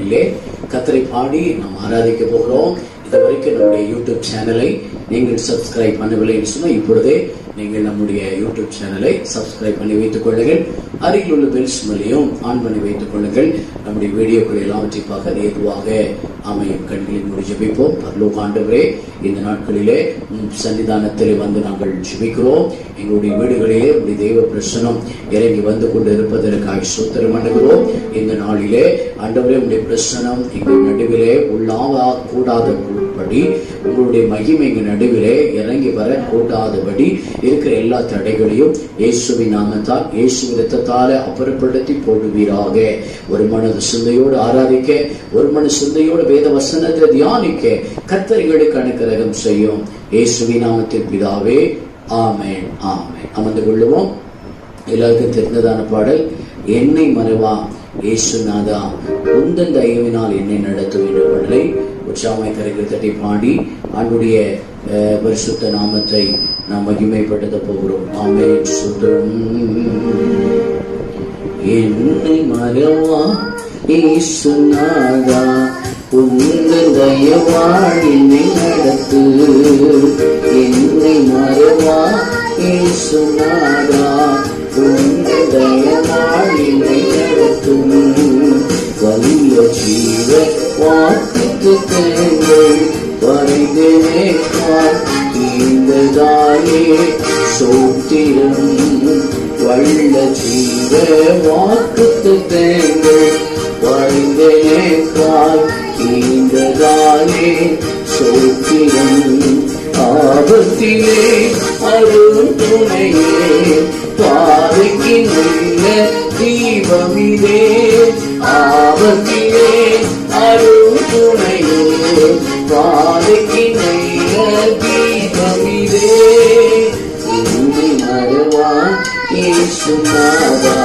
நாளிலே கர்த்தரை பாடி நாம் ஆராதிக்க போகிறோம். இதுவரைக்கும் நம்முடைய யூடியூப் சேனலை நீங்கள் சப்ஸ்கிரைப் பண்ணவில்லை என்று சொன்னால் இப்பொழுதே நீங்கள் நம்முடைய யூடியூப் சேனலை சப்ஸ்கிரைப் பண்ணி வைத்துக் கொள்ளுங்கள். அருகில் உள்ள பெல் சிம்பலையும் ஆன் பண்ணி வைத்துக் கொள்ளுங்கள். நம்முடைய வீடியோக்கள் எல்லாவற்றைப்பாக ஏதுவாக அமையும். கண்களில் மூடி ஜெபிப்போம். பரலோக ஆண்டவரே, இந்த நாட்களிலே சன்னிதானத்திலே வந்து நாங்கள் ஜெபிக்கிறோம். எங்களுடைய வீடுகளிலே உடைய தெய்வ பிரசனம் இறங்கி வந்து கொண்டு இருப்பதற்காக ஸ்தோத்திரம் பண்ணுகிறோம். இந்த நாளிலே ஆண்டவரே, உடைய பிரசனம் எங்கள் நடுவிலே உள்ளாக கூடாதபடி, உங்களுடைய மகிமை எங்கள் நடுவிலே இறங்கி வர கூடாதபடி இருக்கிற எல்லா தடைகளையும் இயேசுவின் நாமத்தால், இயேசுவின் இரத்தத்தால் அப்புறப்படுத்தி போடுவீராக. ஒரு மனது சிந்தையோடு ஆராதிக்க, ஒரு மன சிந்தையோடு வேத வசனத்தை தியானிக்க கர்த்தர் எங்களுக்கு அனுக்கிரகம் செய்யும். இயேசுவின் நாமத்தில் பிதாவே, ஆமென், ஆமென். அமர்ந்து கொள்ளுவோம். எல்லாருக்கும் தெரிந்ததான பாடல், என்னை மறவா இயேசுநாதா உந்தன் தயவினால் என்னை நடத்தும் என்ற பாடலை உற்சாகமாய் கரைகள் தட்டி பாடி ஆண்டுடைய பரிசுத்த நாமத்தை நாம் மகிமைப்படுத்த போகிறோம். ஆமென். சுதம் என்னை மறவா இயேசுநாதா உந்தன் தயவால் என்னை நடத்து. என்னை மறவா இயேசுநாதா உந்தன் தயவால் என்னை நடத்தும். வலிய ஜீவ வாக்குத்தத்தங்கள் வரைந்தே இந்ததாயே சோத்திரம். வல்ல ஜீவ வாக்குத்தத்தங்கள் வரைந்தே இந்ததாயே சோத்திரம். ஆபத்திலே அருள் துணையே பாதைக்கு நல்ல தீபமிதே. ஆபத்திலே அருள் துணையே பாதைக்கு நல்ல தீபமிதே. என்னை மறவா இயேசுநாதா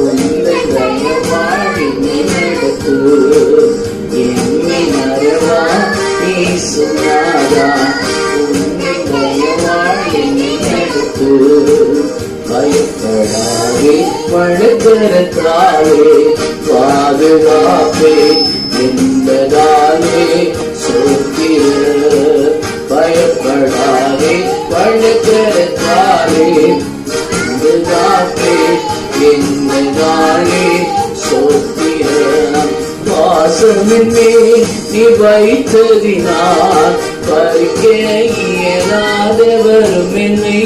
உன்னை தயவால் என்னை நடத்து. என்னை மறவா இயேசுநாதா உன்னை தயவால் என்னை நடத்து. பயப்படாதே படுக்கிறதாலே பாதுகாப்பே என்பதாலே சோத்திர. பயப்படாதே படுக்கிறதாலே பாதுகாப்பே என்பதாலே சோத்திர. வாசமின் மேல் நீ வைத்ததினால் பறிக்க இயலாதவரும் என்னை.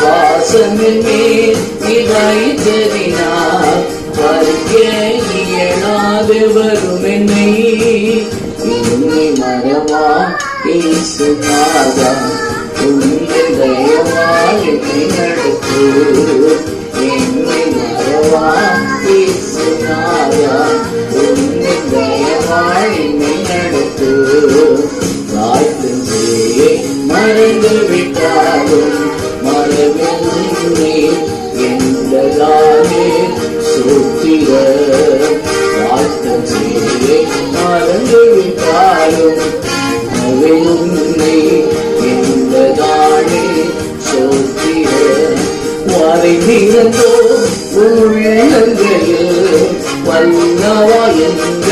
வாசமின் மேல் நீ வைத்ததினால் பறிக்க இயலாதவரும் என்னை. என்னை மறவா இயேசுநாதா உன்னை தயவால் என்னை நடத்து. என்னை மறவா இயேசுநாதா உன்னை தயவால் என்னை நடத்து. வாழ்க்கையே மறந்து விட்டாலும் மறவில்லை என்பதாலே சோத்திர. வாழ்க்கையே மறந்து விட்டாலும் மறவில்லை என்பதாலே சோத்திர. வரைந்திருந்தோ உள்ளங்கையில் வல்லவா என்ற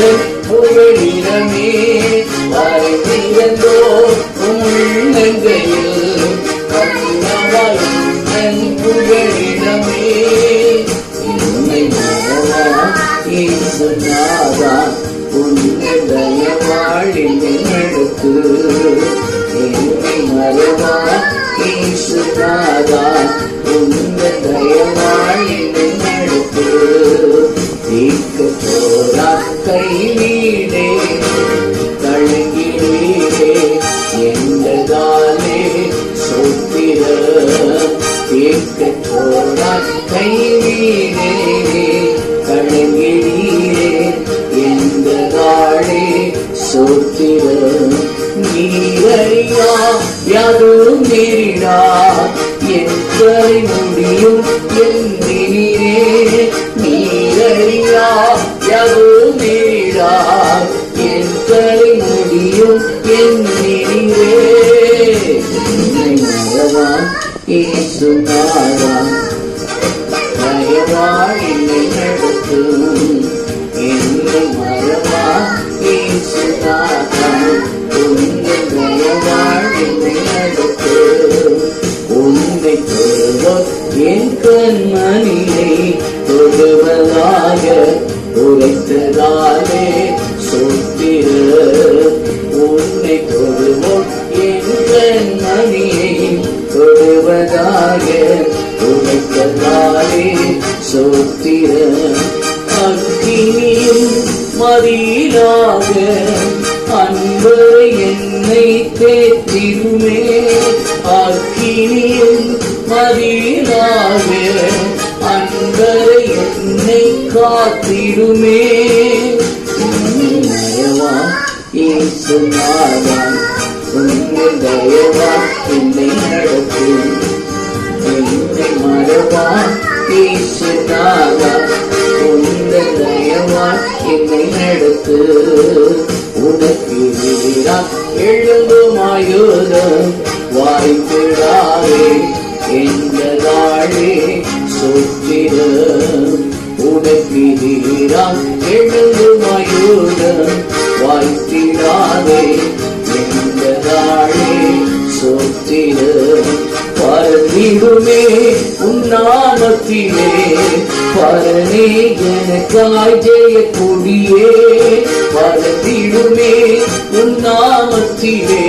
புகழிடமே. வரைந்திருந்தோ உள்ளங்கையில் வல்லவா என்ற புகழிடமே. என்னை மறவா இயேசுநாதா உன்னை தயவால் என்னை நடத்து. என்னை மறவா இயேசுநாதா உன்னை தயவால் என்னை நடத்து. தீர்க்க போரா கைவீடே கலங்கிடே என்பதாலே சோத்திர. தீர்க்க போரா கைவீடே கலங்கிடே என்பதாலே சோத்திர. நீரையா யாரும் நேரிடா எங்களை முடியும் என்றீரே. நீரையா யாரும் நேரிடா எங்களை முடியும் என்றீரே. என்னை மறவா இயேசுநாதா தயவால் என்னை நடத்து. என்னை மறவா தொடுவோர் என் கண்மணியை தொடுவதாக உரைத்ததாலே ஸ்தோத்திரம். உன்னை தொடுவோர் என் கண்மணியை தொடுவதாக உரைத்ததாலே ஸ்தோத்திரம். அக்கினியும் மதிலாக அன்பரை என்னை தேற்றிடுமே. அக்கினியும் மதிலாக அன்பரை என்னை காத்திடுமே. நயவா இயேசுநாதா உங்கள் தயவா என்னை நடத்து. என்னை மறவா இயேசுநாதா உங்கள் தயவா என்னை நடத்து. உனக்கு எதிராக எழும்பும் ஆயுதம் வாய்த்திடாதே என்பதாலே ஸ்தோத்திரம். உனக்கு எதிராக எழும்பும் ஆயுதம் வாய்த்திடாதே என்பதாலே ஸ்தோத்திரம். பரந்திடுமே உன் நாமத்திலே பரனே எனக்காய் ஜெய கொடியே. பரந்திடுமே உன் நாமத்திலே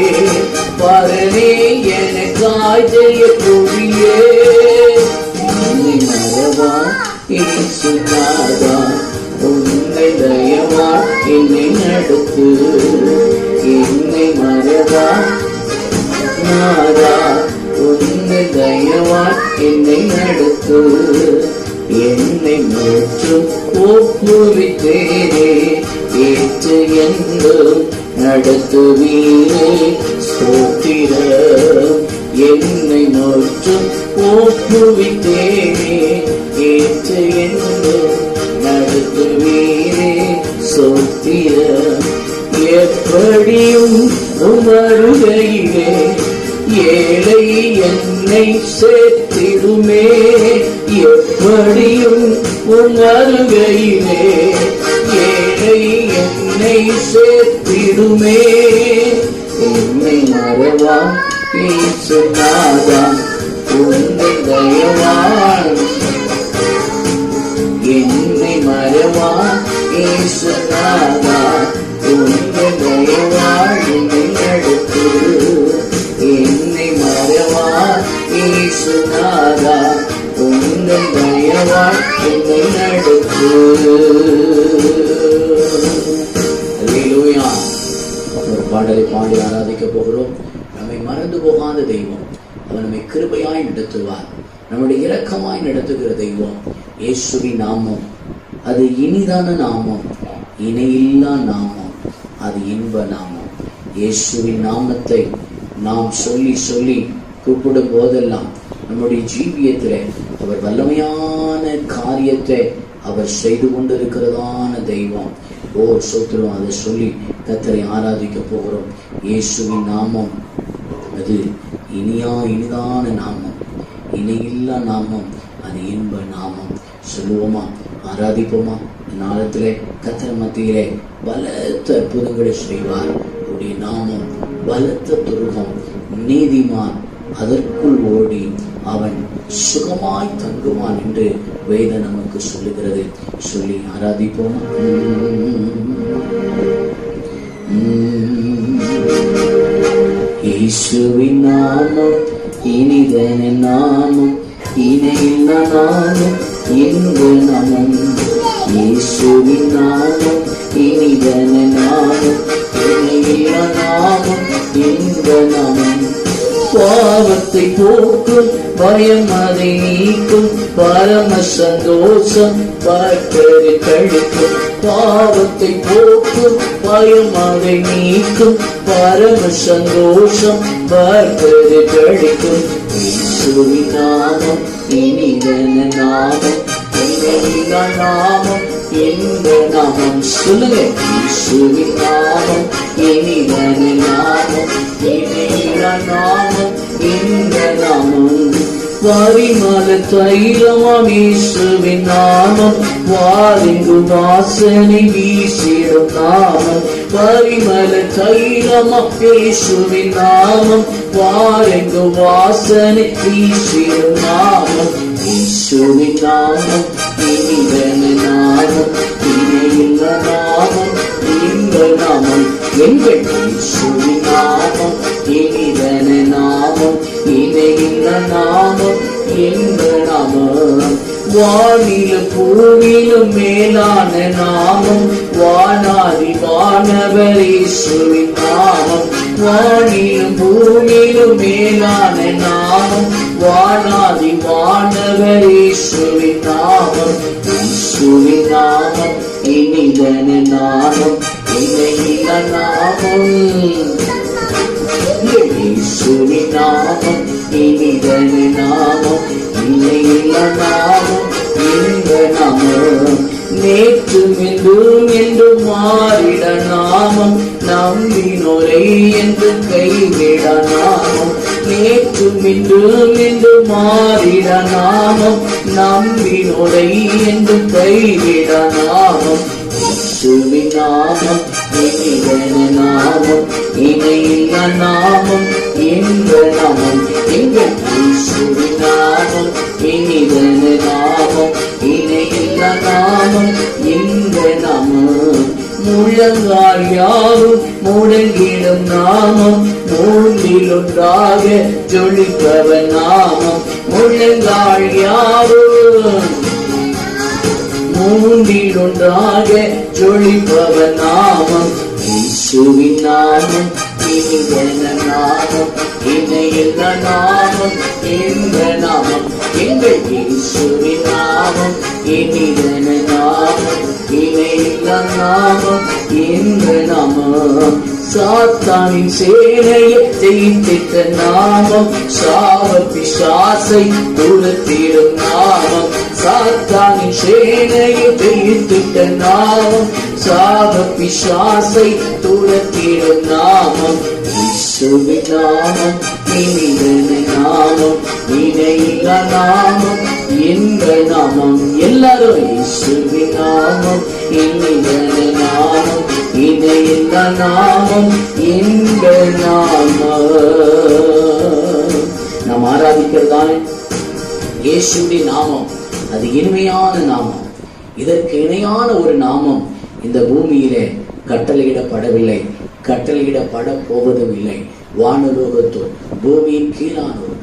பரனே எனக்காய் ஜெய கொடியே. என்னை மறவா இயேசுநாதா உன்னை தயவா என்னை நடத்து. என்னை மறவா நாதா உன்னை தயவா என்னை நடத்து. என்னை முற்றும் ஒப்புவித்தேனே ஏற்று என்றும் நடத்துவீரே ஸ்தோத்திரம். என்னை முற்றும் ஒப்புவித்தேனே ஏற்று என்றும் நடத்துவீரே ஸ்தோத்திரம். எப்படியும் உமருகையிலே ஏழை என்னை சேர்த்திடுமே. எப்படியும் உமருகையிலே ஏழை என்னை சேர்த்திடுமே. என்னை மறவா இயேசுநாதா உன்னை தயவான். என்னை மறவா இயேசுநாதா உன்னை தயவான் என்னை நடத்து. என்னை மறவா இயேசுநாதா உன்னை தயவான் என்னை நடத்து. அல்லேலூயா. ஒரு பாடலை பாடி ஆராதிக்க போகிறோம். நம்மை மறந்து போகாத தெய்வம், அவர் நம்மை கிருபையாய் நடத்துவார். நம்முடைய இரக்கமாய் நடத்துகிற தெய்வம் இயேசுவின் நாமம். அது இனிதான நாமம், இணையில்லா நாமம், அது இன்ப நாமம். இயேசுவின் நாமத்தை நாம் சொல்லி சொல்லி கூப்பிடும் போதெல்லாம் நம்முடைய ஜீவியத்திலே அவர் வல்லமையான காரியத்தை அவர் செய்து கொண்டிருக்கிறதான தெய்வம். ஓ சோத்திரம். அதை சொல்லி கர்த்தரை ஆராதிக்க போகிறோம். இயேசுவின் நாமம் அது இனிதான நாமம், இணையில்லா நாமம், அது இன்ப நாமம். சொல்லுவோமா, ஆராதிப்போமா? நாளத்திலே கர்த்தர் மத்தியிலே பலத்த அற்புதங்களை செய்வார். அவருடைய நாமம் பலத்த துருகம். நீதிமான் அதற்குள் ஓடி அவன் சுகமாய் தங்குவான் என்று வேதம் நமக்கு சொல்லுகிறது. சொல்லி ஆராதிப்போமா? இயேசுவின் நாமம் இனிதன நாமம், இணையில்லா நாமம், இன்ப நாமம். இயேசுவின் நாமம் இனிதன நாமம், இணையில்லா நாமம், இன்ப நாமம். பாவத்தை போக்கும் பயம் அதை நீக்கும், பரம சந்தோஷம் பட்டரை கழிக்கும். பாவத்தை போக்கும் பயம் அதை நீக்கும், பரம சந்தோஷம் பட்டரை கழிக்கும். இயேசுவின் நாமம் இனிதன நாமம், இனிதன நாமம், இன்ப நாமம். சொல்லுங்க, இயேசுவின் நாமம் இனிதன நாமம், இனிதன நாமம், இன்ப நாமம். பரிமள தைலமாம் இயேசுவின் நாமம், வாரிங்கு வாசனை வீசிடும் நாமம். பரிமள தைலமா இயேசுவின் நாமம் வாரெங்கு வாசனை வீசிடும் நாமம் இயேசுவின் நாமம் இனிதன நாமம் இணையில்ல நாமம் எங்கள் நாமம் எங்கள் இயேசுவின் நாமம் இனிதன நாமம் இணையில்ல நாமம் எங்கள் நாமம் வானிலும் பூவிலும் மேலான நாமம் வானாதி வானவர் இயேசுவின் நாமம் வானிலும் பூமியிலும் மேலான நாமம் வானாதி வானவர் இயேசுவின் நாமம் இயேசுவின் நாமம் இனிதன நாமம் இணையில்ல நாமம் இயேசுவின் நாமம் இனிதன நாமம் இணையில்ல நாமம் இந்த நாமம் நேற்றும் என்றும் என்று மாறிட நாமம் நம்பினோரை என்று கைவிட நாமம் நேற்றும் என்றும் என்று மாறிட நாமம் நம்பினோரை என்று கைவிட நாமம் இயேசுவின் நாமம் இனிதன நாமம் இணையில்ல நாமம் எங்கள் நாமம் எங்கள் இயேசுவின் நாமம் இனிதன நாமம் இணையில்ல நாமம் எங்கள் நாமம் முழங்கால் யாவும் முடங்கிடும் நாமம் மூன்றில் ஒன்றாக ஜொலிப்பவன் நாமம் முழங்கால் யாவும் மூன்றில் ஒன்றாக ஜொலிப்பவன் நாமம் இயேசுவின் நாமம் இனிதன நாமம் இணையில்ல நாமம் எங்கள் நாமம் எங்கள் இயேசுவின் நாமம் இனிதன நாமம் இணையில்ல நாமம் எங்கள் நாமம் சாத்தானின் சேனையை ஜெயித்திட்ட நாமம் சாவ பிசாசை துரத்திடும் நாமம் சாத்தானின் சேனையை ஜெயித்திட்ட நாமம் சாவ பிசாசை துரத்திடும் நாமம் இயேசுவின் நாமம் இனிதன நாமம் இணையில்ல நாமம் எங்கள் நாமம் எல்லாரும் இயேசுவின் நாமம் இனிதன நாமம் இணையில்ல நாமம் எங்கள் நாமம் நாம் ஆராதிக்கிறதான இயேசுவின் நாமம் அது இனிமையான நாமம். இதற்கு இணையான ஒரு நாமம் இந்த பூமியிலே கட்டளையிடப்படவில்லை, கட்டளையிடப்பட போவதும் இல்லை. வானலோகத்தோர் பூமியின் கீழானோர்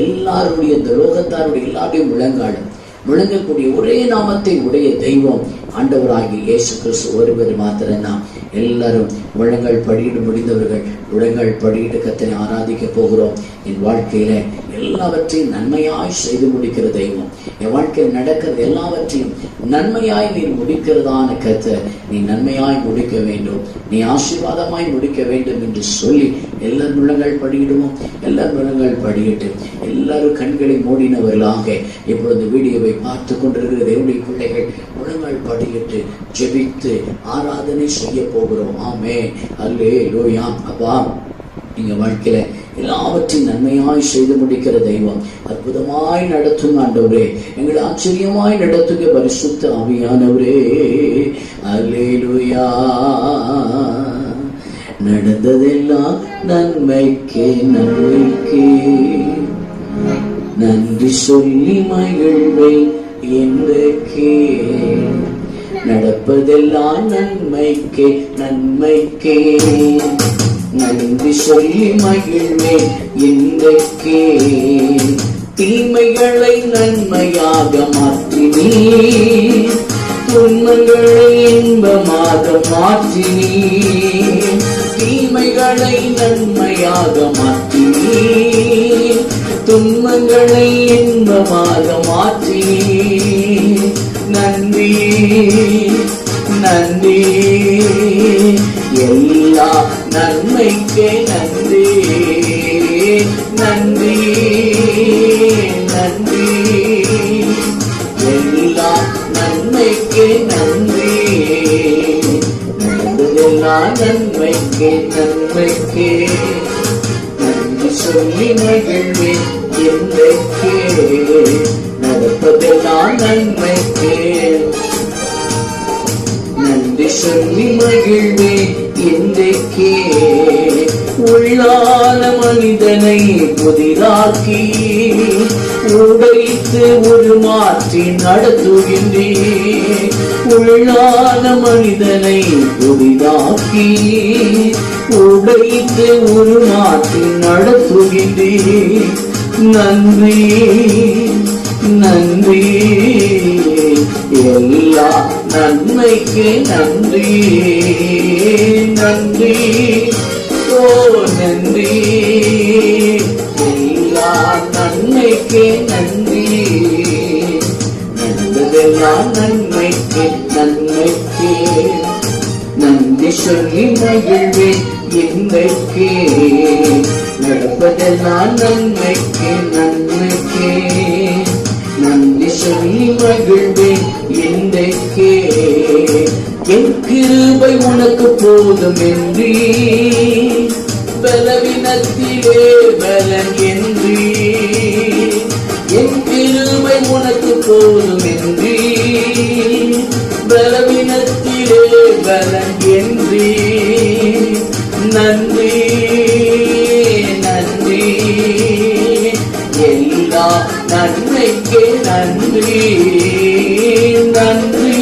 எல்லாருடைய இந்த லோகத்தாருடைய எல்லாருடைய முழங்கக்கூடிய ஒரே நாமத்தை உடைய தெய்வம் ஆண்டவராகிய இயேசு கிறிஸ்து ஒருவர் மாத்திரம்தான். எல்லாரும் முழங்கள் படியிட்டு முடிந்தவர்கள் முழங்கள் படியிட்டு கர்த்தரை ஆராதிக்க போகிறோம். என் வாழ்க்கையில எல்லாவற்றையும் நன்மையாய் செய்து முடிக்கிற தெய்வம், என் வாழ்க்கையில் நடக்கிறது எல்லாவற்றையும் நன்மையாய் நீ முடிக்கிறதான கர்த்தர், நீ நன்மையாய் முடிக்க வேண்டும், நீ ஆசீர்வாதமாய் முடிக்க வேண்டும் என்று சொல்லி எல்லாரும் முழங்கள் படியிடுவோம். எல்லாரும் முழங்கள் படியிட்டு எல்லாரும் கண்களை மூடினவர்களாக இப்பொழுது வீடியோவை பார்த்து கொண்டிருக்கிற தேவனுடைய பிள்ளைகள் முழங்கள் படியிட்டு ஜெபித்து ஆராதனை செய்ய போகிறோம். ஆமென், அல்லேலூயா. அப்பா, எங்க வாழ்க்கையில எல்லாவற்றையும் நன்மையாய் செய்து முடிக்கிற தெய்வம், அற்புதமாய் நடத்துங்க ஆண்டவரே, எங்களை ஆச்சரியமாய் நடத்துங்க பரிசுத்த ஆவியானவரே. அல்லேலூயா. நடந்ததெல்லாம் நன்மைக்கே நன்மைக்கே, நன்றி சொல்லி மகிழ்வை என்றே, நடப்பதெல்லாம் நன்மைக்கே நன்மைக்கே, நன்றி சொல்லி மகிழ்வே என்றே, தீமைகளை நன்மையாக மாற்றினீ, துன்பங்களை இன்பமாக மாற்றினீ, தீமைகளை நன்மையாக மாற்றினீ, துன்பங்களை இன்பமாக மாற்றினீ. நன்றி நன்றி, எல்லா நன்மைக்கே நன்றி, நன்றி நன்றி, எல்லா நன்மைக்கே நன்றி, எல்லா நன்மைக்கே நன்மைக்கே, நன்றி சொல்லி மகிழ்வே என்றே, நடப்பதெல்லாம் நன்மைக்கே, நன்றி சொல்லி மகிழ்வே என்றைக்கே உள்ளான மனிதனை புதிதாக்கி உடைத்து உருமாற்றி நடத்துகின்றேன். உள்ளான மனிதனை புதிதாக்கி உடைத்து உருமாற்றி நடத்துகின்றேன். நன்றி நன்றி எல்லா நன்மைக்கு நன்றி நன்றி ஓ நன்றி எல்லா நன்மைக்கு நன்றி நடந்ததெல்லாம் நன்மைக்கு நன்மைக்கு நன்றி சொல்லி மகிழ்வேன். இன்றைக்கே நடப்பதெல்லாம் நன்மைக்கு நன்மைக்கு நன்றி சொல்லி மகிழ்வேன். இன்றைக்கே என் கிருபை உனக்கு போதும் என்றீ பலவீனத்திலே பலன் என்றீ என் கிருபை உனக்கு போதும் என்றீ பலவீனத்திலே பலன் என்றீ நன்றி நன்றி எல்லா நன்மைக்கு நன்றி நன்றி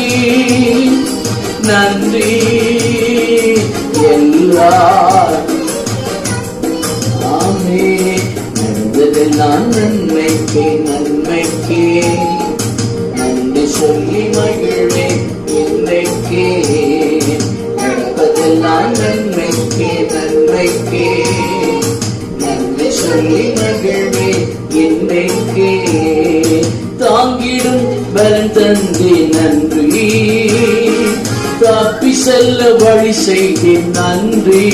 நன்றி எல்லா ஆமே நடந்ததெல்லாம் நன்மைக்கு நன்மைக்கு நன்றி சொல்லி மகிழ்வேன். இன்றைக்கே நடப்பதெல்லாம் நன்மைக்கு நன்மைக்கு நன்றி சொல்லி மகிழ்வேன். இன்றைக்கே தாங்கிடும் பலன் தந்தி நன்றி தப்பி செல்ல வழி செய்தேன் நன்றி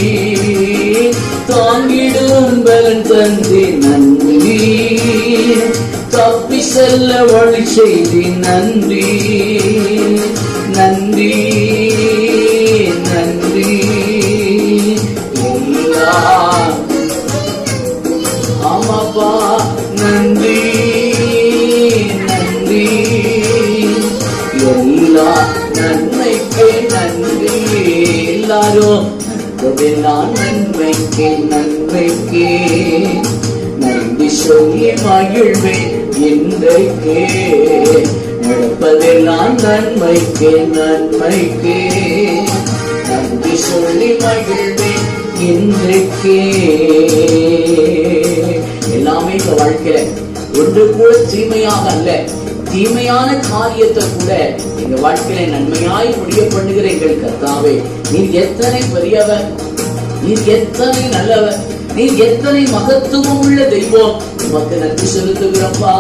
தாங்கிடும் பலன் தந்தி நன்றி தப்பி செல்ல வழி செய்தேன் நன்றி நன்றி நன்றி எல்லா ஆமாப்பா நன்றி நன்றி எல்லா நன்மைக்கு நன்றி எல்லாரும் நடந்ததெல்லாம் நன்மைக்கு நன்மைக்கு நன்றி சொல்லி மகிழ்வேன். இன்றைக்கே நடப்பதெல்லாம் நன்மைக்கு நன்மைக்கு நன்றி சொல்லி மகிழ்வேன். இன்றைக்கே எல்லாமே இந்த வாழ்க்கை ஒன்று கூட தீமையாக அல்ல, தீமையான காரியத்தை கூட எங்க வாழ்க்கையில நன்மையாய் முடிய பண்ணுகிற எங்கள் கர்த்தாவே, நீர் எத்தனை பெரியவர், நீர் எத்தனை நல்லவர், நீர் எத்தனை மகத்துவம் உள்ள தெய்வம். உமக்கு நன்றி செலுத்துகிறோம்ப்பா.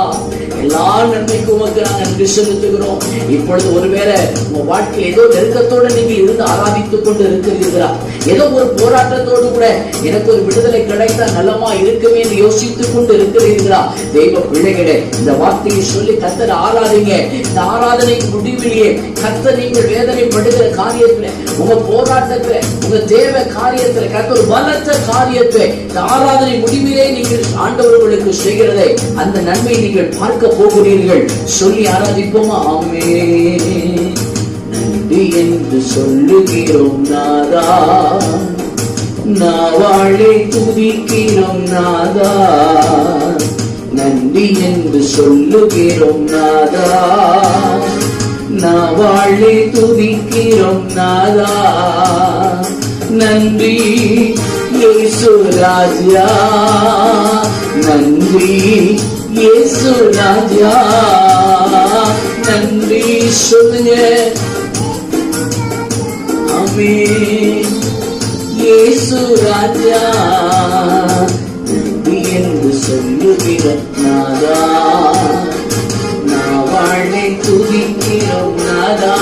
எல்லா நன்மைக்கும் உமக்கு நாங்கள் நன்றி செலுத்துகிறோம். இப்பொழுது ஒருவேளை உங்க வாழ்க்கையில் ஏதோ நெருக்கத்தோடு நீங்கள் இருந்து ஆராதித்துக் கொண்டு இருக்கிறீர்களா? ஏதோ ஒரு போராட்டத்தோடு கூட எனக்கு ஒரு விடுதலை கிடைத்தா நலமா இருக்குமே என்று யோசித்துக் கொண்டு இருக்கிறீர்களா? தெய்வ பிள்ளைகளே, இந்த வார்த்தையை சொல்லி கர்த்தரை ஆராதிங்க. இந்த ஆராதனை முடிவிலேயே கர்த்தர் நீங்கள் வேதனைப்படுகிற காரியத்துல, உங்க போராட்டத்துல, உங்க தேவ காரியத்துல, கர்த்தர் பலத்த காரியத்தை இந்த ஆராதனை முடிவிலே நீங்கள் ஆண்டவர்களுக்கு செய்கிறதை அந்த நன்மை நீங்கள் பார்க்க போகிறீர்கள். சொல்லி ஆராதிப்போமா? ஆமென். நன்றி என்று சொல்லுகிறோம் நாதா, நாவாழை துதிக்கிறோம் நாதா. நன்றி என்று சொல்லுகிறோம் நாதா, நாவாழை துதிக்கிறோம் நாதா. நன்றி இயேசு ராஜா, நன்றி இயேசு ராஜா. நன்றி சொல்லுங்க. ஆமென். இயேசு ராஜா நன்றி என்று சொல்லுகிறோம் நாதா, நாவாழை துதிக்கிறோம் நாதா.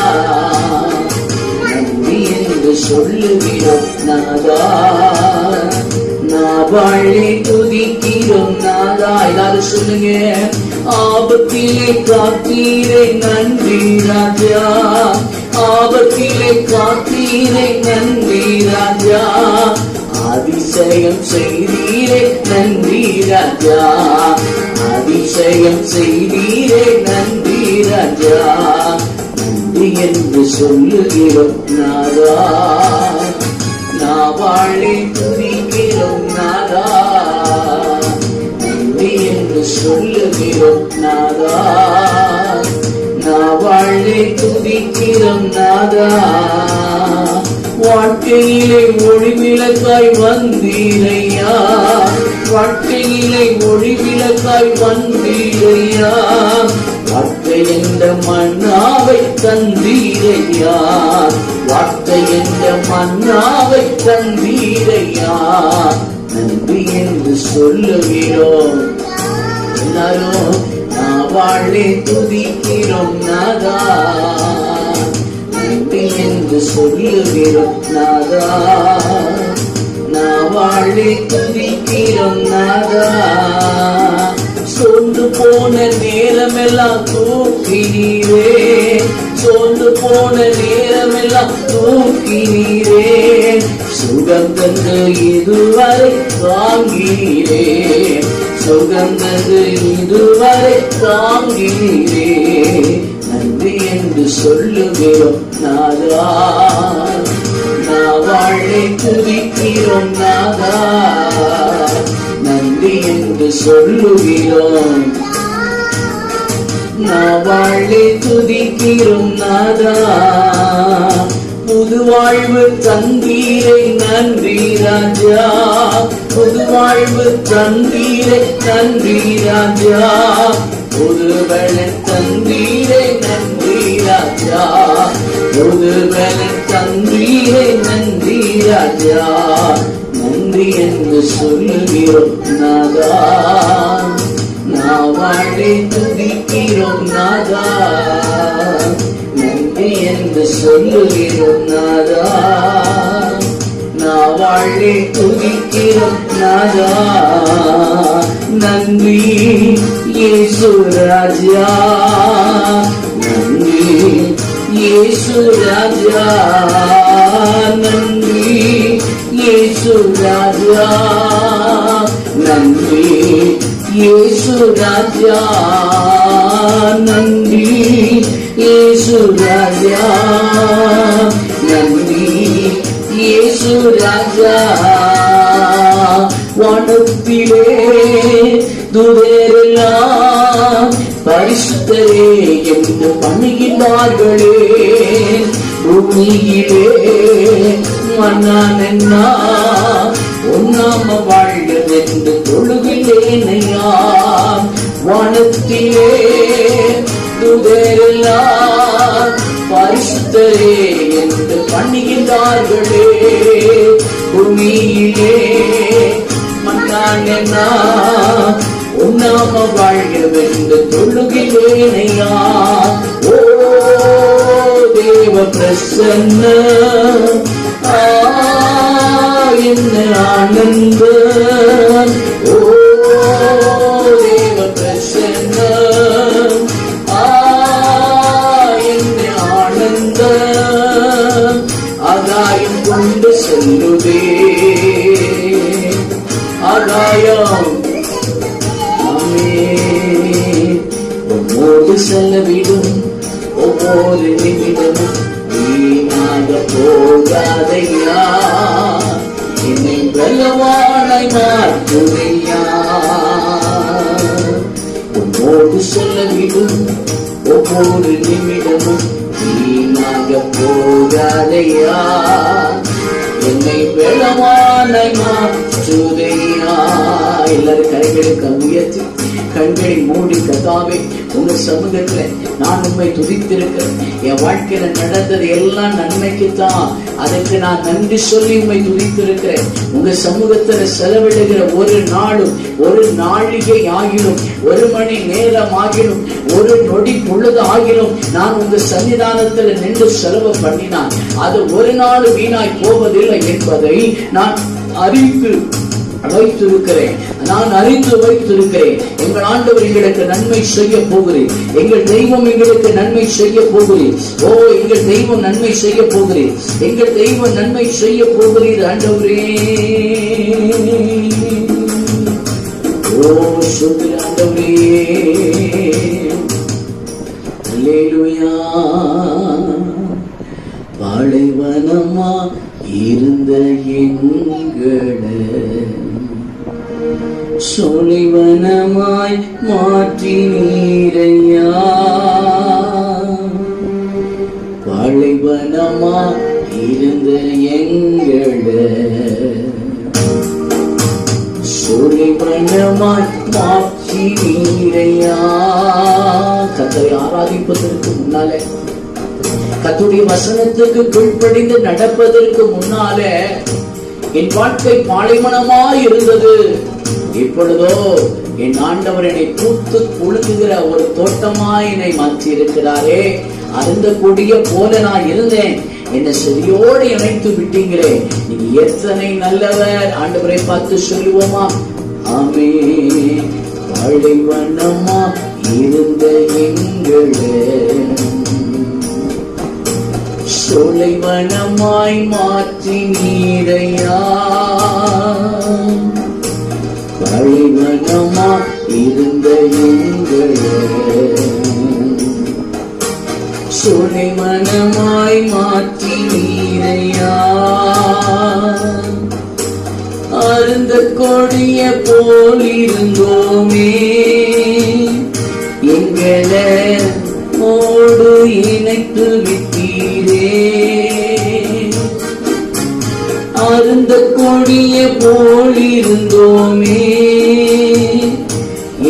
நன்றி என்று சொல்லுகிறோம் நாதா, நாவாழை துதிக்கிறோம் நாதா. எல்லாரும் சொல்லுங்க. ஆபத்திலே காத்தீரை நன்றி ராஜா, ஆபத்திலே காத்தீரை நன்றி ராஜா. அதிசயம் செய்தீரே நன்றி ராஜா, அதிசயம் செய்தீரே நன்றி ராஜா. நன்றி என்று சொல்லுகிறோம் நாதா, நாவாழி துதிக்கிறோம் நாதா, நன்றி என்று சொல்லுகிறோம் நாதா, நாவாழி துதிக்கிறோம் நாதா. வாழ்க்கையிலே ஒளிவிளக்காய் வந்தீரையா, வாழ்க்கையிலே ஒளிவிளக்காய் வந்தீரையா, வார்த்தை என்ற மன்னாவை தந்தீரையா, வார்த்தை என்ற மன்னாவை தந்தீரையா, நன்றி என்று சொல்லுகிறோம். எல்லாரும் நாவாழி துதிக்கிறோம் நாதா, நன்றி என்று சொல்லுகிறோம் நாதா, நாவாழி துதிக்கிறோம் நாதா. சோர்ந்து போன நேரமெல்லாம் தூக்கினீரே, சோர்ந்து போன நேரமெல்லாம் தூக்கினீரே, சுகம் தந்து இதுவரை தாங்கினீரே, சுகம் தந்து இதுவரை தாங்கினீரே, நன்றி என்று சொல்லுகிறோம் நாதா, நாவாழி துதிக்கிறோம் நாதா, நன்றி என்று சொல்லுகிறோம். நாவாழி துதிக்கிறோம் நாதா, புது வாழ்வு தந்தீரை நன்றி ராஜா, புது வாழ்வு தந்தீரை நன்றி ராஜா, புது பலன் தந்தீரை நன்றி ராஜா, புது பலன் தந்தீரை நன்றி ராஜா, நன்றி என்று சொல்லுகிறோம் நாதா, நாவாழி துதிக்கிறோம் நாதா, நன்றி என்று சொல்லுகிறோம் நாதா, நாவாழி துதிக்கிறோம் நாதா. நன்றி இயேசு ராஜா, நன்றி இயேசு ராஜா, நன்றி இயேசு ராஜா, நன்றி இயேசு ராஜா, நன்றி இயேசு ராஜா, நன்றி இயேசு ராஜா. வானத்திலே தூதரெல்லாம் பரிசுத்தரே என்று பணிகின்றார்களே, பூமியிலே மன்னானென்னா உன்னாம வாழ்கவென்று தொழுகிறேனையா. வானத்திலே தூதரெல்லாம் பரிசுத்தரே என்று பணிகின்றார்களே, பூமியிலே மன்னானென்னா உன்னாம வாழ்கவென்று தொழுகிறேனையா. ஓ தேவ பிரசன்ன என்ன ஆனந்த, ஓ தேவ பிரசன்ன என்ன ஆனந்த, ஆகாயம் கொண்டு செல்லுதே, ஆகாயம் உம்மோடு செல்லவிடும் ஒவ்வொரு நிமிடமும் வீணாக போகாதையா, என்னை பலவானாய் மாற்றுதையா. உம்மோடு செல்லவிடும் ஒவ்வொரு நிமிடமும் வீணாக போகாதையா, என்னை பலவானாய் மாற்றுதையா. எல்லாரும் கரைகளை உயர்த்தி கண்களை மூடி, கர்த்தாவே உங்க சமூகத்துல நான் உண்மை துதித்திருக்கிறேன். என் வாழ்க்கையில நடந்தது எல்லாம் நன்மைக்குத்தான், அதற்கு நான் நன்றி சொல்லி உண்மை துதித்திருக்கிறேன். உங்க சமூகத்துல செலவிடுகிற ஒரு நாளும், ஒரு நாழிகை ஆகிலும், ஒரு மணி நேரம் ஆகிலும், ஒரு நொடி பொழுது ஆகிலும் நான் உங்க சன்னிதானத்துல நின்று செலவு பண்ணினான், அது ஒரு நாள் வீணாய் போவதில்லை என்பதை நான் அறிந்து வைத்திருக்கிறேன். நான் அறிந்து வைத்திருக்கிறேன். எங்கள் ஆண்டவர் எங்களுக்கு நன்மை செய்ய போகிறேன். எங்கள் தெய்வம் எங்களுக்கு நன்மை செய்ய போகிறேன். ஓ எங்கள் தெய்வம் நன்மை செய்ய போகிறேன். எங்கள் தெய்வம் நன்மை செய்ய போகிறீர் ஆண்டவரே. ஓ சுத்தி ஆண்டவரே. அல்லேலூயா. பாலைவனமா இருந்த எங்களை சொலிவனமாய் மாற்றி நீரையா, பாலைவனமா இருந்த எங்களை சொலிவனமாய் மாற்றி நீரையா. கர்த்தரை ஆராதிப்பதற்கு முன்னாலே, கர்த்தருடைய வசனத்துக்கு கீழ்ப்படிந்து நடப்பதற்கு முன்னாலே என் வாழ்க்கை பாலைவனமாய் இருந்தது. இப்பொழுதோ என் ஆண்டவர் என்னை பூத்து குலுங்குகிற ஒரு தோட்டமாய் என்னை மாற்றி இருக்கிறாரே. அருந்த கொடிய போல நான் இருந்தேன், என்னை செடியோடு இணைத்து விட்டீங்களே, நீங்க எத்தனை நல்லவர். ஆண்டவரை பார்த்து சொல்லுவோமா? ஆமே. பாலைவனமா இருந்த எங்களை சொலைவனமாய் மாற்றி நீரையா, பாலைவனமா இருந்த எங்களை சொலைவனமாய் மாற்றி நீரையா. அருந்த கொடிய போல் இருந்தோமே, எங்களை ஓடு இணைத்து விட்டீரே. அருந்த கொடிய போல் இருந்தோமே,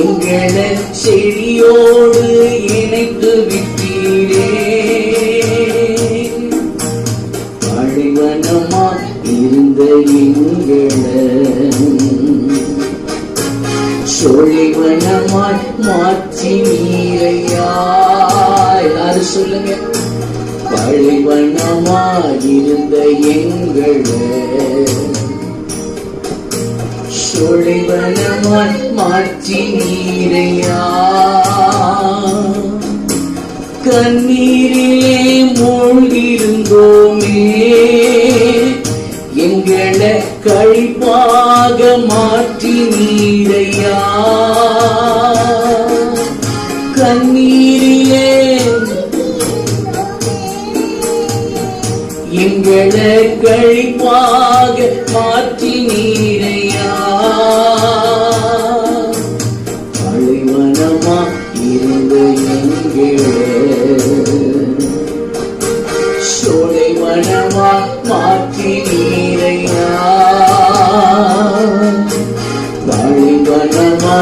எங்களை செடியோடு இணைத்து விட்டீரே. பாலைவனமா இருந்த எங்களை சொலிவனமாய் மாற்றி நீரையா. எல்லாரும் சொல்லுங்க. பாலைவனமாய் இருந்த எங்களை சொலிவனமாய் மாற்றி நீரையா. கண்ணீரிலே மூழ்கியிருந்தோமே, எங்களை கழிப்பாக மாற்றி நீரையா. கண்ணீரிலே எங்களை கழிப்பாக மாற்றி நீரையா. பாலைவனமா இருந்த எங்களை சொலைவனமா மாற்றி நீரையா. பாலைவனமா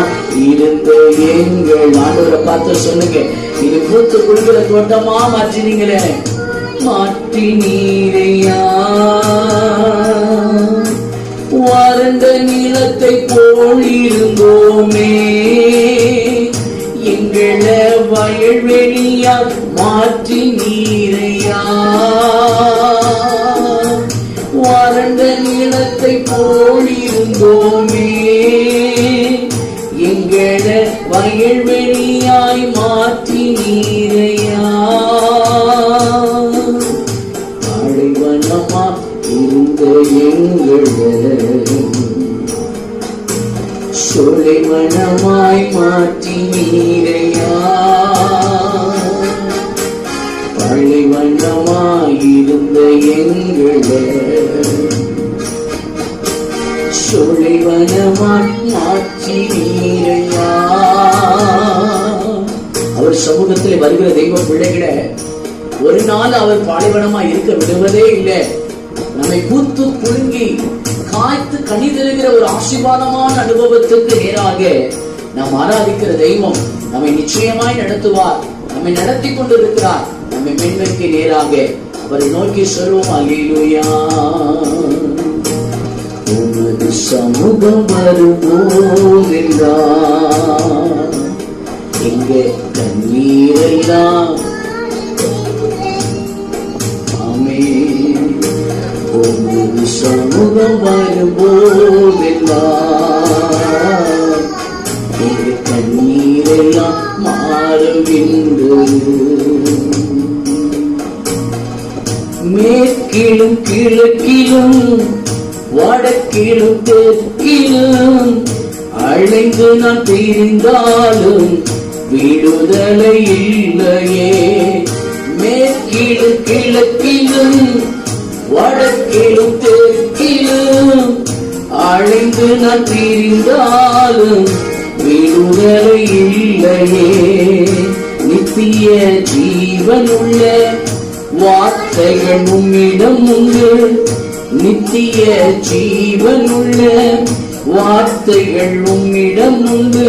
இருந்த எங்கள் ஆண்டவரை பார்த்து சொல்லுங்க. நீங்க பூத்து குழுங்கிற தோட்டமா மாற்றினீங்களே, மாற்றி நீரையா. வறண்ட நிலத்தை போல் இருந்தோமே, எங்களை வயல்வெளியால் மாற்றி நீரையா. வறண்ட நிலத்தை போல் இருந்தோமே, எங்களை வயல்வெளியாய் மாற்றி நீரையா. பாலைவனமா இருந்த எங்களை சொலைவனமாய் மாற்றி நீரையா. பாலைவனமாய் இருந்த எங்களை சொலைவனமாய் மாற்றி நீரையா. அவர் சமூகத்தில் வருகிற தெய்வ பிள்ளைகளை ஒரு நாள் அவர் பாலைவனமா இருக்க விடுவதே இல்லை. நம்மை பூத்து குலுங்கி காய்த்து கனி தருகிற ஒரு ஆசீர்வாதமான அனுபவத்துக்கு நேராக நாம் ஆராதிக்கிற தெய்வம் நம்மை நிச்சயமாய் நடத்துவார். நம்மை நடத்தி கொண்டிருக்கிறார். நம்மை மேன்மைக்கு நேராக அவரை நோக்கி சொல்வோம். அல்லேலூயா. உமது சமூகம் வரும்போதெல்லாம் எங்க கண்ணீரெல்லாம் உமது சமூகம் வரும்போதெல்லாம் எங்க கண்ணீரெல்லாம் மாறுகின்றது. மேற்கிலும் கிழக்கிலும் வடக்கிலும் தெற்கிலும் அழைந்து நான் திரிந்தாலும் விடுதலை இல்லையே. மேற்கிலும் கிழக்கிலும் வடக்கிலும் தெற்கிலும் தெற்கிலும் அழைந்து நான் பிரிந்தாலும் விடுதலை இல்லையே. நித்திய ஜீவனுள்ள வார்த்தைகள் உம்மிடம் உண்டு. நித்திய ஜீவனுள்ள வார்த்தைகள் உம்மிடம் உண்டு.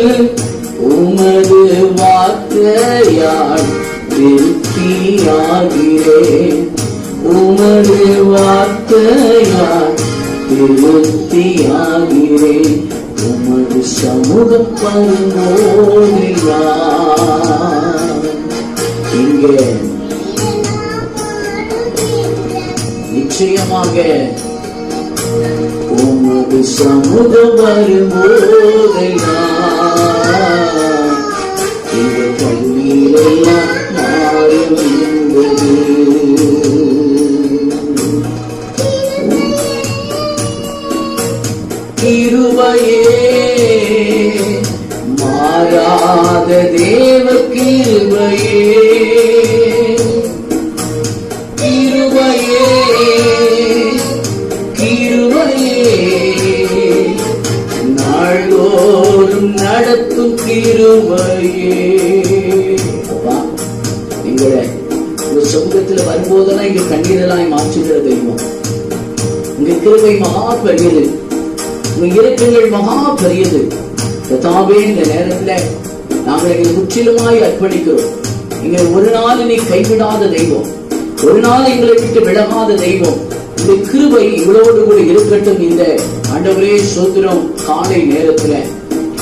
உமது வார்த்தையால் திருப்தியாகிறேன். உமது வார்த்தையால் திருப்தியாகிறேன். உமது சமூகம் வரும்போதெல்லாம் இங்கே நிச்சயமாக உமது சமூகம் வரும்போதெல்லாம் இங்கே கண்ணீரெல்லாம் மாறுகின்றது. கிருபையே மாறாத தேவ கிருபையே. கிருபையே கிருபையே நாள்தோறும் நடத்தும் கிருபையே. எங்களை உங்க சமூகத்தில் வரும்போதெல்லாம் இங்க கண்ணீரெல்லாம் மாற்றுகிற தெய்வம். உங்க கிருபை மகா பெரியது. உங்க இரக்கங்கள் மகா பெரியது. கர்த்தாவே, இந்த நேரத்துல நாங்கள் எங்களை முற்றிலுமாய் அர்ப்பணிக்கிறோம். எங்களை ஒரு நாள் நீ கைவிடாத தெய்வம், ஒரு நாள் எங்களை விட்டு விலகாத தெய்வம். இந்த கிருபை இவ்வளோடு கூட இருக்கட்டும். இந்த ஆண்டவரே சோத்திரம், காலை நேரத்துல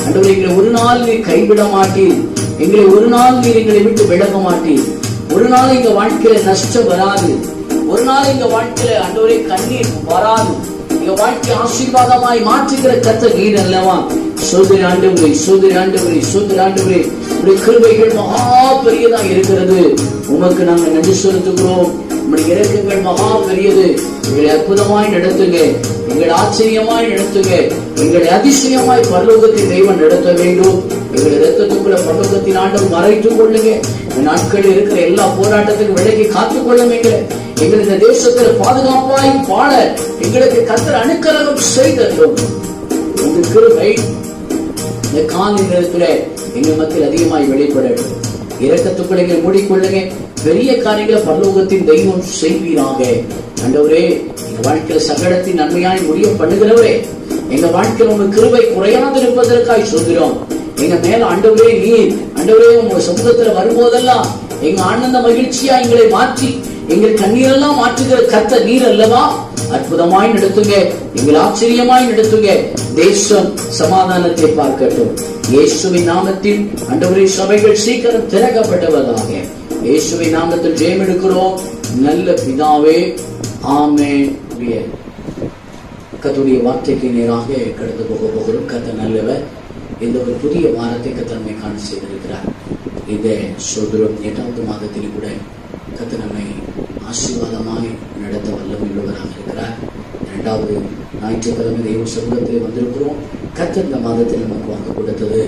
ஆண்டவரே எங்களை ஒரு நாள் நீ கைவிட மாட்டீர். எங்களை ஒரு நாள் நீ எங்களை விட்டு விலக மாட்டீர். ஒரு நாள் எங்க வாழ்க்கையில நஷ்டம் வராது. ஒரு நாள் எங்க வாழ்க்கையில ஆண்டவரே கண்ணீர் வராது. எங்க வாழ்க்கை ஆசீர்வாதமாய் மாற்றுகிற கர்த்தர் நீர் அல்லவா. சோதரி ஆண்டவரே, சோதரி ஆண்டவரே, சோதரி ஆண்டவரே, உடைய கிருபைகள் மகா பெரியதா இருக்கிறது. உமக்கு நாங்கள் நன்றி செலுத்துகிறோம். உங்களுடைய இரக்கங்கள் மகா பெரியது. எங்களை அற்புதமாய் நடத்துங்க, எங்களை ஆச்சரியமாய் நடத்துங்க, எங்களை அதிசயமாய் பரலோகத்தின் தெய்வம் நடத்த வேண்டும். எங்களை இரத்தத்துக்குள்ள பரலோகத்தின் ஆண்டவர் மறைத்துக் கொள்ளுங்க. இந்த நாட்களில் இருக்கிற எல்லா போராட்டத்துக்கும் விலகி காத்துக் கொள்ளுங்க. எங்கள் இந்த தேசத்தில் பாதுகாப்பாய் வாழ எங்களுக்கு கர்த்தர் அனுக்கிரகம் செய்தோம். உங்க கிருபை இந்த காலை நேரத்துல எங்க மத்தியில் அதிகமாய் வெளிப்படட்டும். இரக்கத்துக்குள்ள எங்களை மூடிக்கொள்ளுங்க. பெரிய காரியங்களை பரலோகத்தின் தெய்வம் செய்வீராக. ஆண்டவரே, எங்க வாழ்க்கையில சகலத்தின் நன்மையாய் முடிய பண்ணுகிறவரே, எங்க வாழ்க்கையில் உங்க கிருபை குறையாது இருப்பதற்காய் சொல்கிறோம். எங்க மேல ஆண்டவரே நீர் ஆண்டவரே உங்க சமூகத்துல வரும்போதெல்லாம் எங்க ஆனந்த மகிழ்ச்சியா எங்களை மாற்றி எங்கள் கண்ணீரெல்லாம் மாற்றுகிற கர்த்தர் நீர் அல்லவா. அற்புதமாய் நடத்துங்க, எங்கள் ஆச்சரியமாய் நடத்துங்க. தேசம் சமாதானத்தை பார்க்கட்டும். இயேசுவின் நாமத்தில் ஆண்டவரே சபைகள் சீக்கிரம் திறக்கப்பட்டவதாக இயேசுவின் நாமத்தில் ஜெயம் எடுக்கிறோம் நல்ல பிதாவே, ஆமென். கர்த்தருடைய வார்த்தைக்கு நேராக கடந்து போகிறோம். கர்த்தர் நல்லவர். இந்த ஒரு புதிய வாரத்தை கர்த்தர் நம்மை காண செய்திருக்கிறார். இந்த சோதரம் 8வது மாதத்தில் கூட கர்த்தர் நம்மை ஆசீர்வாதமாய் நடத்த வல்லமையுள்ளவராக இருக்கிறார். 2வது ஞாயிற்றுக்கிழமை தெய்வ சமூகத்தில் வந்திருக்கிறோம். கர்த்தர் இந்த மாதத்தில் நமக்கு வாக்கு கொடுத்தது,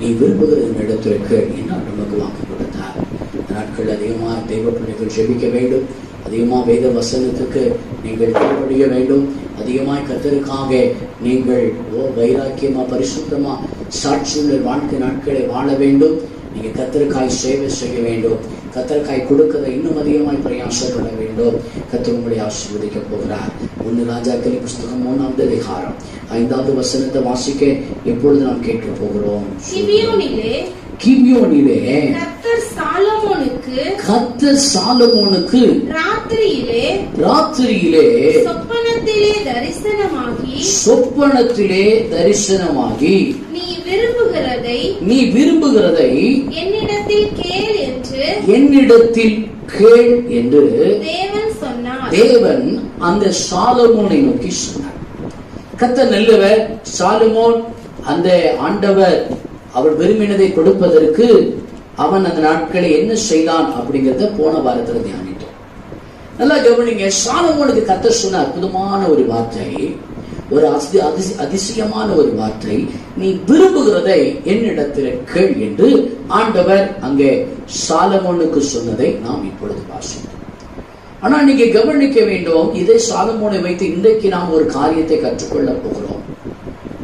நீ விரும்புகிறது இடத்திற்கு என்ன நமக்கு வாக்கு கொடுத்தார். இந்த நாட்கள் அதிகமாக தெய்வ பிள்ளைகள் ஜெபிக்க வேண்டும். அதிகமாக வேத வசனத்துக்கு நீங்கள் கீழ்ப்படிய வேண்டும். அதிகமாய் கர்த்தருக்காக நீங்கள் வைராக்கியமா பரிசுத்தமா சாட்சியுள்ள வாழ்க்கை நாட்களை வாழ வேண்டும். நீங்க கர்த்தருக்காய் சேவை செய்ய வேண்டும். கர்த்தருக்காய் கொடுக்கதை இன்னும் அதிகமாய் பிரயாசப்பட வேண்டும். கர்த்தர் உங்களை ஆசீர்வதிக்க போகிறார். 1 ராஜாக்கள் புஸ்தகம் 3வது அதிகாரம் 5வது வசனத்தை வாசிக்க இப்பொழுது நாம் கேட்க போகிறோம். கிபியோனிலே கர்த்தர் சாலமோனுக்கு ராத்திரியிலே சொப்பனத்திலே தரிசனமாகி நீ விரும்புகிறதை என்னிடத்தில் கேள் என்று தேவன் அந்த சாலமோனை நோக்கி சொன்னார். கர்த்தர் நல்லவர். சாலமோன் அந்த ஆண்டவர் அவர் விரும்பினதை கொடுப்பதற்கு அவன் அந்த நாட்களை என்ன செய்தான் அப்படிங்கிறத போன வாரத்துல தியானித்தோம். நல்லா கவனிங்க. சாலமோனுக்கு கர்த்தர் சொன்ன அற்புதமான ஒரு வார்த்தை, ஒரு அதிசயமான ஒரு வார்த்தை, நீ விரும்புகிறதை என்னிடத்தில் கேள் என்று ஆண்டவர் அங்கே சாலமோனுக்கு சொன்னதை நாம் இப்பொழுது வாசித்தோம். ஆனா நீங்க கவனிக்க வேண்டும், இதே சாலமோனை வைத்து இன்றைக்கு நாம் ஒரு காரியத்தை கற்றுக்கொள்ள போகிறோம்.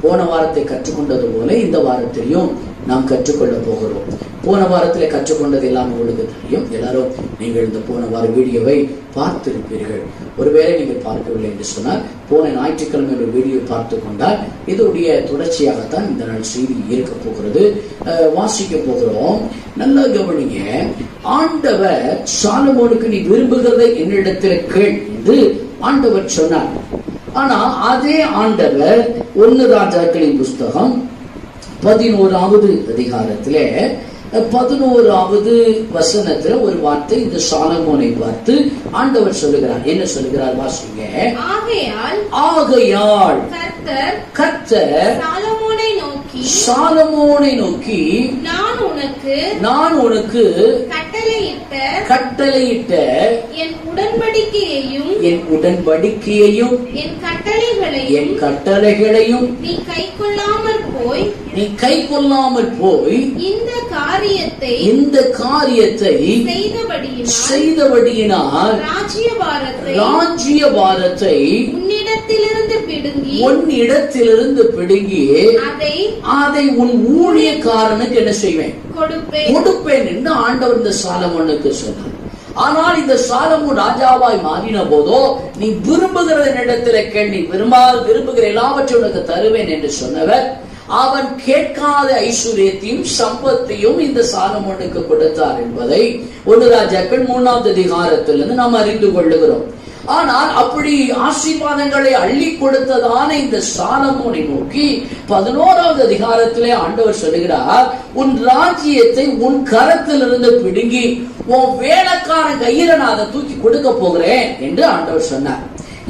போன வாரத்தை கற்றுக்கொண்டது போல இந்த வாரத்திலையும் நாம் கற்றுக்கொள்ள போகிறோம். போன வாரத்துல கற்றுக்கொண்டது எல்லாம் உங்களுக்கு தெரியும். எல்லாரும் நீங்கள் இந்த போன வார வீடியோவை பார்த்திருப்பீர்கள். ஒருவேளை நீங்கள் பார்க்கவில்லை என்று சொன்னால் போன ஞாயிற்றுக்கிழமை ஒரு வீடியோ பார்த்து கொண்டால் இதோடைய தொடர்ச்சியாகத்தான் இந்த நாள் செய்தி இருக்க போகிறது. வாசிக்க போகிறோம். நல்லா கவனிங்க. ஆண்டவர் சாலமோனுக்கு நீ விரும்புகிறதை என்னிடத்தில் கேள் என்று ஆண்டவர் சொன்னார். ஆனா அதே ஆண்டவர் 1 ராஜாக்களின் புஸ்தகம் 11வது அதிகாரத்திலே 11வது வசனத்துல ஒரு வார்த்தை இந்த சாலமோனை பார்த்து ஆண்டவர் சொல்லுகிறார். என்ன சொல்லுகிறார்? வாசிங்க. ஆகையால் கர்த்தர் சாலமோனை நோக்கி நான் உனக்கு கட்டளையிட்ட என் உடன்படிக்கையையும் என் கட்டளைகளையும் நீ கைக்கொள்ளாமற் போய் இந்த காரியத்தை செய்தபடியினால் ராஜ்யபாரத்தை உன்னிடத்திலிருந்து பிடுங்கி அதை உன் ஊழியக்காரனுக்கு என்ன செய்வேன்? கொடுப்பேன் என்று ஆண்டவர் இந்த சாலமோனுக்கு சொன்னார். ஆனால் இந்த சாலமோன் ராஜாவாய் மாறின போதோ நீ விரும்புகிற இடத்துல கேள், நீ விரும்புகிற எல்லாவற்றையும் உனக்கு தருவேன் என்று சொன்னவர் அவன் கேட்காத ஐஸ்வர்யத்தையும் சம்பத்தையும் இந்த சாலமோனுக்கு கொடுத்தார் என்பதை 1 ராஜாக்கள் 3வது அதிகாரத்திலிருந்து நாம் அறிந்து கொள்ளுகிறோம். ஆனால் அப்படி ஆசீர்வாதங்களை அள்ளி கொடுத்ததான இந்த சாலமோனை நோக்கி 11வது அதிகாரத்திலே ஆண்டவர் சொல்லுகிறார், உன் ராஜ்யத்தை உன் கரத்திலிருந்து பிடுங்கி உன் வேலைக்காரன் கையில நான் அதை தூக்கி கொடுக்க போகிறேன் என்று ஆண்டவர் சொன்னார்.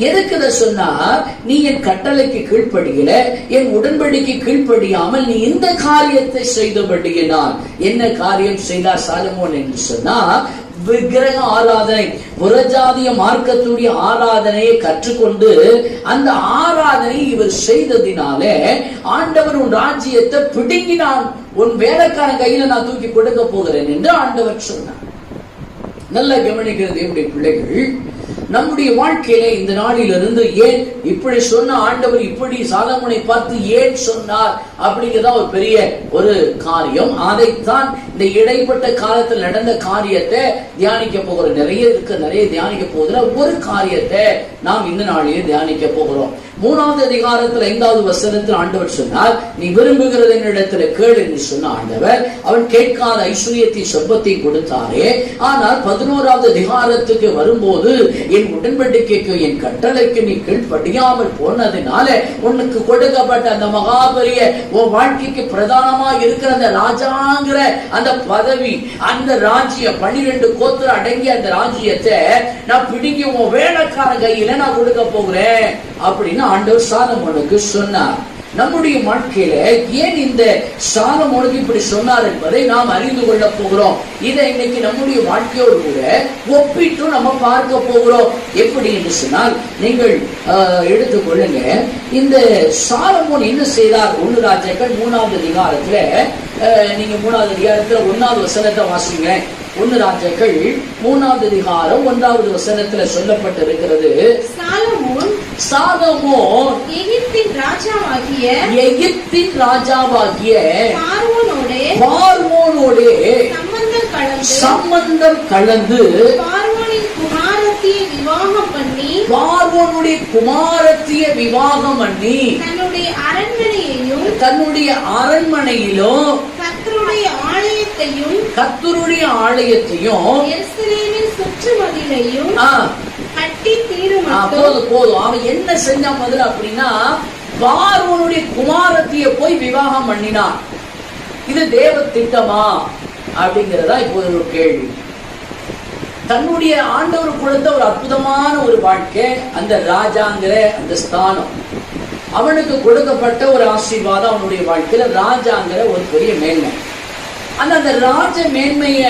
எதுக்கு இதை சொன்னார்? நீ என் கட்டளைக்கு கீழ்ப்படியல, என் உடன்படிக்கை கீழ்ப்படியாமல் நீ இந்த காரியத்தை செய்தபடியினால். என்ன காரியம் செய்தார் சாலமோன் என்று சொன்னார்? விக்கிரக ஆராதனை, புறஜாதிய மார்க்கத்துடைய ஆராதனையை கற்றுக்கொண்டு அந்த ஆராதனை இவர் செய்ததினாலே ஆண்டவர் உன் ராஜ்யத்தை பிடுங்கினான், உன் வேலைக்காரன் கையில நான் தூக்கி கொடுக்க போகிறேன் என்று ஆண்டவர் சொன்னார். நல்ல கவனிக்கிறது என்னுடைய பிள்ளைகள். நம்முடைய வாழ்க்கையில இந்த நாளிலிருந்து ஏன் இப்படி சொன்ன ஆண்டவர் இப்படி சாலமோனை பார்த்து ஏன் சொன்னார் அப்படிங்கிறதா ஒரு பெரிய ஒரு காரியம். அதைத்தான் இந்த இடைப்பட்ட காலத்தில் நடந்த காரியத்தை தியானிக்க போகிறோம். நிறைய தியானிக்க போகிற ஒரு காரியத்தை நாம் இந்த நாளிலே தியானிக்க போகிறோம். 3வது அதிகாரத்தில் 5வது வசனத்தில் ஆண்டவர் சொன்னார், நீ விரும்புகிறது என்னிடத்துல கேள் என்று சொன்ன ஆண்டவர் அவன் கேட்காத ஐஸ்வர்யத்தை சொப்பத்தை கொடுத்தாரே. ஆனால் 11வது அதிகாரத்துக்கு வரும்போது என் உடன்படிக்கைக்கு என் கட்டளைக்கு நீ கீழ்ப்படியாமல் போனதுனால உனக்கு கொடுக்கப்பட்ட அந்த மகாபெரிய உன் வாழ்க்கைக்கு பிரதானமா இருக்கிற அந்த ராஜாங்கிற அந்த பதவி, அந்த ராஜ்யம் 12 கோத்திரம் அடங்கிய அந்த ராஜ்யத்தை நான் பிடிங்கி உன் வேலைக்கார கையில நான் கொடுக்க போகிறேன் அப்படின்னு ஆண்டவர் சாலமோனுக்கு சொன்னார். நம்முடைய வாழ்க்கையில ஏன் இந்த சாலமோனுக்கு இப்படி சொன்னார் என்பதை நாம் அறிந்து கொள்ள போகிறோம். இதை இன்னைக்கு நம்முடைய வாழ்க்கையோடு கூட ஒப்பிட்டு நம்ம பார்க்க போகிறோம். எப்படி என்று சொன்னால் நீங்கள் எடுத்துக்கொள்ளுங்க, இந்த சாலமோன் என்ன செய்தார்? 1 ராஜாக்கள் 3வது அதிகாரத்துல நீங்க 3வது அதிகாரத்துல 1வது வசனத்தை வாசிங்க. 1 ராஜாக்கள் 3வது அதிகாரம் 1வது வசனத்துல சொல்லப்பட்டிருக்கிறது, சாலமோன் எகிப்தின் ராஜாவாகிய பார்வோனோடே சம்பந்தம் கலந்து பார்வோனுடைய குமாரத்திய விவாகம் பண்ணி தன்னுடைய அரண்மனையிலும் கர்த்தருடைய ஆலயத்தையும் சுற்றுமதிலையும் போதும். அவன் என்ன செஞ்சான் முதல்ல அப்படின்னா, பார்வோனுடைய குமாரத்திய போய் விவாகம் பண்ணினான். இது தேவ திட்டமா அப்படிங்கறதா இப்போது ஒரு கேள்வி. தன்னுடைய ஆண்டவர் கொடுத்த ஒரு அற்புதமான ஒரு வாழ்க்கை, அந்த ராஜாங்கிற அந்த ஸ்தானம், அவனுக்கு கொடுக்கப்பட்ட ஒரு ஆசீர்வாதம், அவனுடைய வாழ்க்கையில ராஜாங்கிற ஒரு பெரிய மேன்மை. அந்த ராஜ மேன்மைய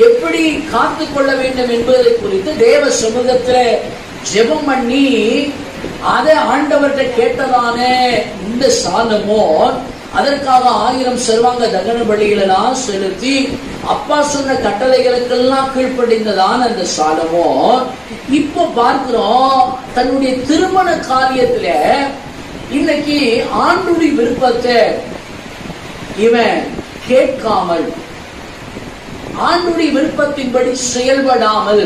எப்படி காத்து கொள்ள வேண்டும் என்பதை குறித்து தேவ சமூகத்துல ஜெபம் பண்ணி அதை ஆண்டவர்கிட்ட கேட்டதான இந்த சாலமோன் அதற்காக 1000 சர்வாங்க தகன பலிகளெல்லாம் செலுத்தி அப்பா சொன்ன கட்டளைகளுக்கெல்லாம் கீழ்ப்படிந்ததான் அந்த சாலமோன் இப்போ பார்க்கிறோம் தன்னுடைய திருமண காரியத்துல இன்னைக்கு ஆண்டுடைய விருப்பத்தை இவன் கேட்காமல், ஆண்டுடைய விருப்பத்தின்படி செயல்படாமல்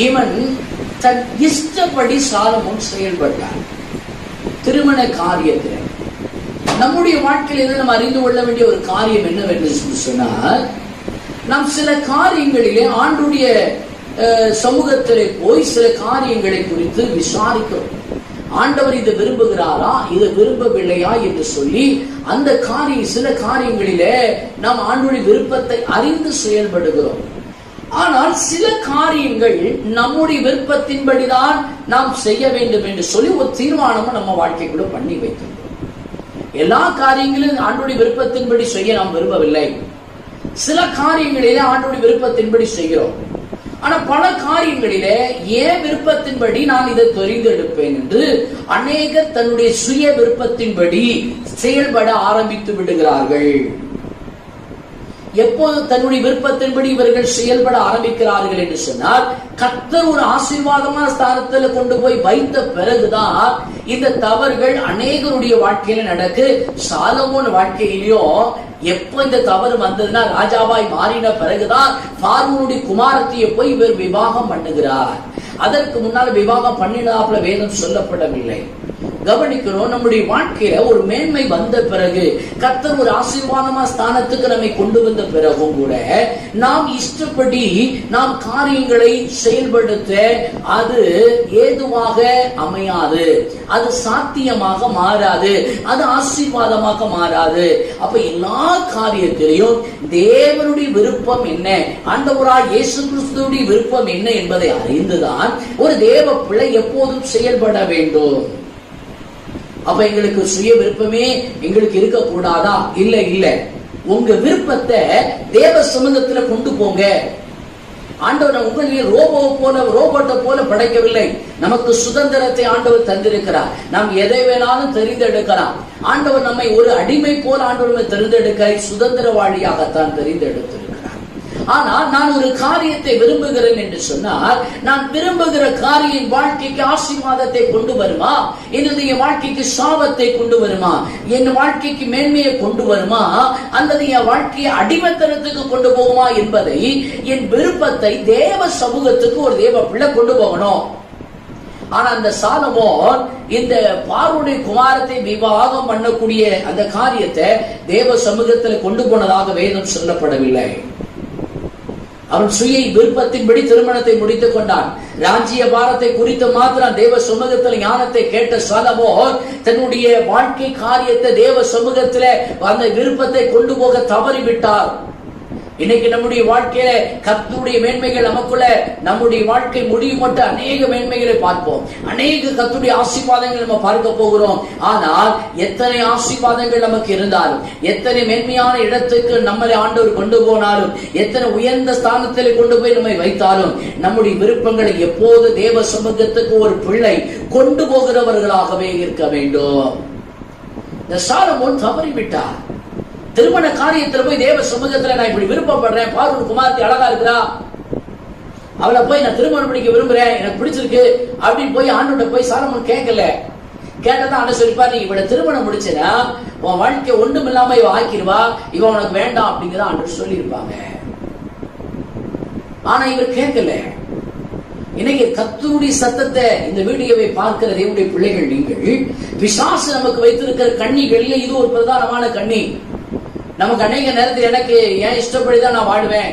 இவன் தன் இஷ்டப்படி சாலமோன் செயல்பட்டான் திருமண காரியத்தில். நம்முடைய வாழ்க்கையில் நம்ம அறிந்து கொள்ள வேண்டிய ஒரு காரியம் என்னவென்று சொன்னால், நாம் சில காரியங்களிலே ஆண்டுடைய சமூகத்திலே போய் சில காரியங்களை குறித்து விசாரிக்கிறோம். ஆண்டவர் இதை விரும்புகிறாரா, இதை விரும்பவில்லையா என்று சொல்லி அந்த சில காரியங்களிலே நாம் ஆண்டுடைய விருப்பத்தை அறிந்து செயல்படுகிறோம். ஆனால் சில காரியங்கள் நம்முடைய விருப்பத்தின்படிதான் நாம் செய்ய வேண்டும் என்று சொல்லி ஒரு தீர்மானமும் நம்ம வாழ்க்கைக்குள்ள பண்ணி வைத்திருக்கிறோம். எல்லா காரியங்களும் ஆண்டுடைய விருப்பத்தின்படி செய்ய நாம் விரும்பவில்லை. சில காரியங்களிலே ஆண்டுடைய விருப்பத்தின்படி செய்கிறோம். ஆனா பல காரியங்களிலே ஏன் விருப்பத்தின்படி நான் இதை தெரிந்தெடுப்பேன் என்று அநேகர் தன்னுடைய சுய விருப்பத்தின்படி செயல்பட ஆரம்பித்து விடுகிறார்கள். எப்போது தன்னுடைய விருப்பத்தின்படி இவர்கள் செயல்பட ஆரம்பிக்கிறார்கள் என்று சொன்னால், கர்த்தர் ஒரு ஆசீர்வாதமான ஸ்தானத்துல கொண்டு போய் வைத்த பிறகுதான் இந்த தவறுகள் அநேகருடைய வாழ்க்கையில நடக்கு. சாலமோன் வாழ்க்கையிலயும் எப்ப இந்த தவறு வந்ததுன்னா, ராஜாவாய் மாறின பிறகுதான் பார்வோனுடைய குமாரத்தியை போய் இவர் விவாகம் பண்ணுகிறார். அதற்கு முன்னால் விவாகம் பண்ணினாப்புல வேதம் சொல்லப்படவில்லை. கவனிக்கிறோம், நம்முடைய வாழ்க்கையில ஒரு மேன்மை வந்த பிறகு, கர்த்தர் ஒரு ஆசீர்வாதமான ஸ்தானத்துக்கு நம்மை கொண்டு வந்த பிறகும் கூட நாம் இஷ்டப்படி நாம் காரியங்களை செயல்படுத்த அது ஏதுவாக அமையாது, அது சாத்தியமாக மாறாது, அது ஆசீர்வாதமாக மாறாது. அப்ப எல்லா காரியத்திலையும் தேவனுடைய விருப்பம் என்ன, ஆண்டவராய் இயேசு கிறிஸ்துவுடைய விருப்பம் என்ன என்பதை அறிந்துதான் ஒரு தேவ பிள்ளை எப்போதும் செயல்பட வேண்டும். அப்ப எங்களுக்கு சுய விருப்பமே எங்களுக்கு இருக்க கூடாதா? இல்ல இல்ல, உங்க விருப்பத்தை தேவ சமூகத்துல கொண்டு போங்க. ஆண்டவர் உங்களில் ரோபோட்டை போல படைக்கவில்லை. நமக்கு சுதந்திரத்தை ஆண்டவர் தந்திருக்கிறார். நாம் எதை வேணாலும் தெரிந்தெடுக்கலாம். ஆண்டவர் நம்மை ஒரு அடிமை போல ஆண்டவர் தெரிந்தெடுக்க சுதந்திரவாளியாகத்தான் தெரிந்தெடுத்திருக்கிறார். ஆனால் நான் ஒரு காரியத்தை விரும்புகிறேன் என்று சொன்னால், நான் விரும்புகிற காரியம் வாழ்க்கைக்கு ஆசீர்வாதத்தை கொண்டு வருமா, என்னுடைய வாழ்க்கைக்கு சாபத்தை கொண்டு வருமா, என் வாழ்க்கைக்கு மேன்மையை கொண்டு வருமா, அல்லது என் வாழ்க்கையை அடிமைத்தனத்துக்கு கொண்டு போகுமா என்பதை, என் விருப்பத்தை தேவ சமூகத்துக்கு ஒரு தேவ பிள்ளை கொண்டு போகணும். ஆனா அந்த சாலமோன் இந்த பார்வோனுடைய குமாரத்தை விவாகம் பண்ணக்கூடிய அந்த காரியத்தை தேவ சமூகத்தில் கொண்டு போனதாக வேதம் சொல்லப்படவில்லை. அவன் சுய விருப்பத்தின்படி திருமணத்தை முடித்துக் கொண்டான். ராஜ்ய பாரத்தை குறித்து மாத்திரம் தேவ சமூகத்தில் ஞானத்தை கேட்ட சாலமோன் தன்னுடைய வாழ்க்கை காரியத்தை தேவ சமூகத்தில் அந்த விருப்பத்தை கொண்டு போக தவறிவிட்டார். இன்னைக்கு நம்முடைய வாழ்க்கையில கர்த்தருடைய மேன்மைகள் நமக்குள்ள, நம்முடைய வாழ்க்கை முடியும் மட்டும் அநேக மேன்மைகளை பார்ப்போம், அநேக கர்த்தருடைய ஆசீர்வாதங்கள் நம்ம பார்க்க போகிறோம். ஆனால் எத்தனை ஆசீர்வாதங்கள் நமக்கு இருந்தாலும், எத்தனை மேன்மையான இடத்துக்கு நம்மளை ஆண்டவர் கொண்டு போனாலும், எத்தனை உயர்ந்த ஸ்தானத்தில் கொண்டு போய் நம்மை வைத்தாலும், நம்முடைய விருப்பங்களை எப்போது தேவ சமூகத்துக்கு ஒரு பிள்ளை கொண்டு போகிறவர்களாகவே இருக்க வேண்டும். இந்த சாலமோன் தவறிவிட்டார். திருமண காரியத்துல போய் தேவ சமூகத்துல நான் இப்படி விருப்பப்படுறேன், பார்வோன் குமாரத்தி அழகா இருக்கிறா, அவளை போய் நான் திருமணம் பண்ணிக்க விரும்புறேன், எனக்கு பிடிச்சிருக்கு அப்படின்னு போய் ஆண்டோட போய் சாலமோன் கேட்கல. கேட்டதான் ஆண்டு சொல்லிப்பா, நீ இவளை திருமணம் முடிச்சனா உன் வாழ்க்கை ஒன்றும் இல்லாம இவ ஆக்கிடுவா, இவன் உனக்கு வேண்டாம் அப்படிங்கிறத ஆண்டு சொல்லியிருப்பாங்க. ஆனா இவர் கேட்கல. இன்னைக்கு கர்த்தருடைய சத்தத்தை இந்த வீடியோவை பார்க்கிற தேவனுடைய பிள்ளைகள் நீங்கள், பிசாசு நமக்கு வைத்திருக்கிற கண்ணிகளில் இது ஒரு பிரதானமான கண்ணி. நமக்கு அநேக நேரத்தில் எனக்கு என் இஷ்டப்படிதான் நான் வாழ்வேன்,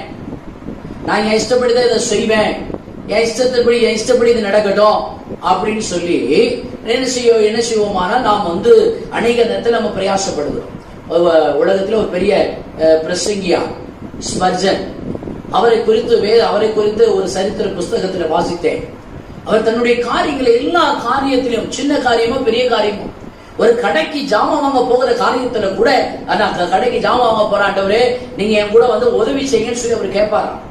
நான் என் இஷ்டப்படிதான் இதை செய்வேன், என் இஷ்டப்படி இது நடக்கட்டும் அப்படின்னு சொல்லி என்ன செய்வோமானால் நாம் அநேக நேரத்தில் நம்ம பிரயாசப்படுகிறோம். உலகத்துல ஒரு பெரிய பிரசங்கியா ஸ்பர்ஜன், அவரை குறித்து ஒரு சரித்திர புஸ்தகத்துல வாசித்தேன். அவர் தன்னுடைய காரியங்களை எல்லா காரியத்திலும், சின்ன காரியமோ பெரிய காரியமோ, ஒரு கடைக்கு ஜாமான் வாங்க போகிற காரியத்துல கூட, நான் கடைக்கு ஜாமான் வாங்க போறாண்டவரே நீங்க என் கூட உதவி செய்யுங்கன்னு சொல்லி அவர் கேட்பாராம்.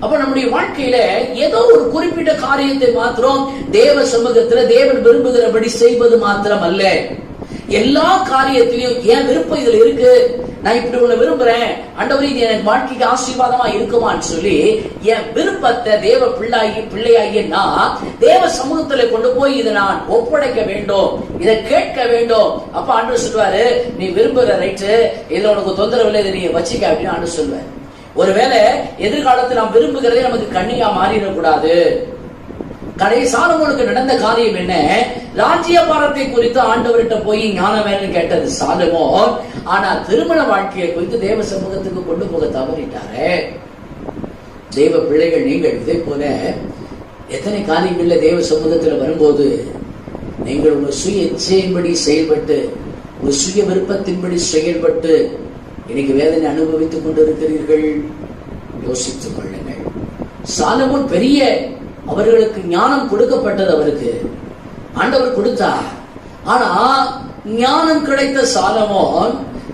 அப்ப நம்முடைய வாழ்க்கையில ஏதோ ஒரு குறிப்பிட்ட காரியத்தை மாத்திரம் தேவ சமூகத்துல தேவன் விரும்புகிறபடி செய்வது மாத்திரம் அல்ல, எல்லா காரியத்திலையும் என் விருப்பம் இதுல இருக்கு, நான் இப்படி உன்னை விரும்புறேன் ஆண்டவரே, இது எனக்கு வாழ்க்கைக்கு ஆசீர்வாதமா இருக்குமான்னு சொல்லி என் விருப்பத்தை தேவ பிள்ளையாகிய தேவ சமூகத்துல கொண்டு போய் இதை நான் ஒப்படைக்க வேண்டும், இதை கேட்க வேண்டும். அப்ப ஆண்டவர் சொல்வாரு, நீ விரும்புற ரைட்டு, இதுல உனக்கு தொந்தரவு இல்லை, இதை நீ வச்சுக்க அப்படின்னு ஆண்டவர் சொல்வார். ஒருவேளை எதிர்காலத்தில் நாம் விரும்புகிறதே நமக்கு கண்ணியா மாறிடக்கூடாது. சாலமோனுக்கு நடந்த காரியம் என்ன? ராஜ்யபாரத்தை குறித்து ஆண்டவர்கிட்ட போய் ஞானம் வேணும்னு கேட்டது சாலமோன். ஆனா திருமண வாழ்க்கையை குறித்து தேவ சமூகத்துக்கு கொண்டு போக தவறிட்டாரு. தேவ பிள்ளைகள் நீங்கள் இதே போல எத்தனை காரியங்கள்ல தேவ சமூகத்துல வரும்போது நீங்கள் உங்க சுய இச்சையின்படி செயல்பட்டு, உங்க சுய விருப்பத்தின்படி செயல்பட்டு இன்னைக்கு வேதனை அனுபவித்துக் கொண்டிருக்கிறீர்கள். யோசித்துக் கொள்ளுங்கள். சாலமோன் பெரிய, அவர்களுக்கு ஞானம் கொடுக்கப்பட்டது, அவருக்கு ஆண்டவர் கொடுத்தார். ஆனா ஞானம் கிடைத்த சாலமோன்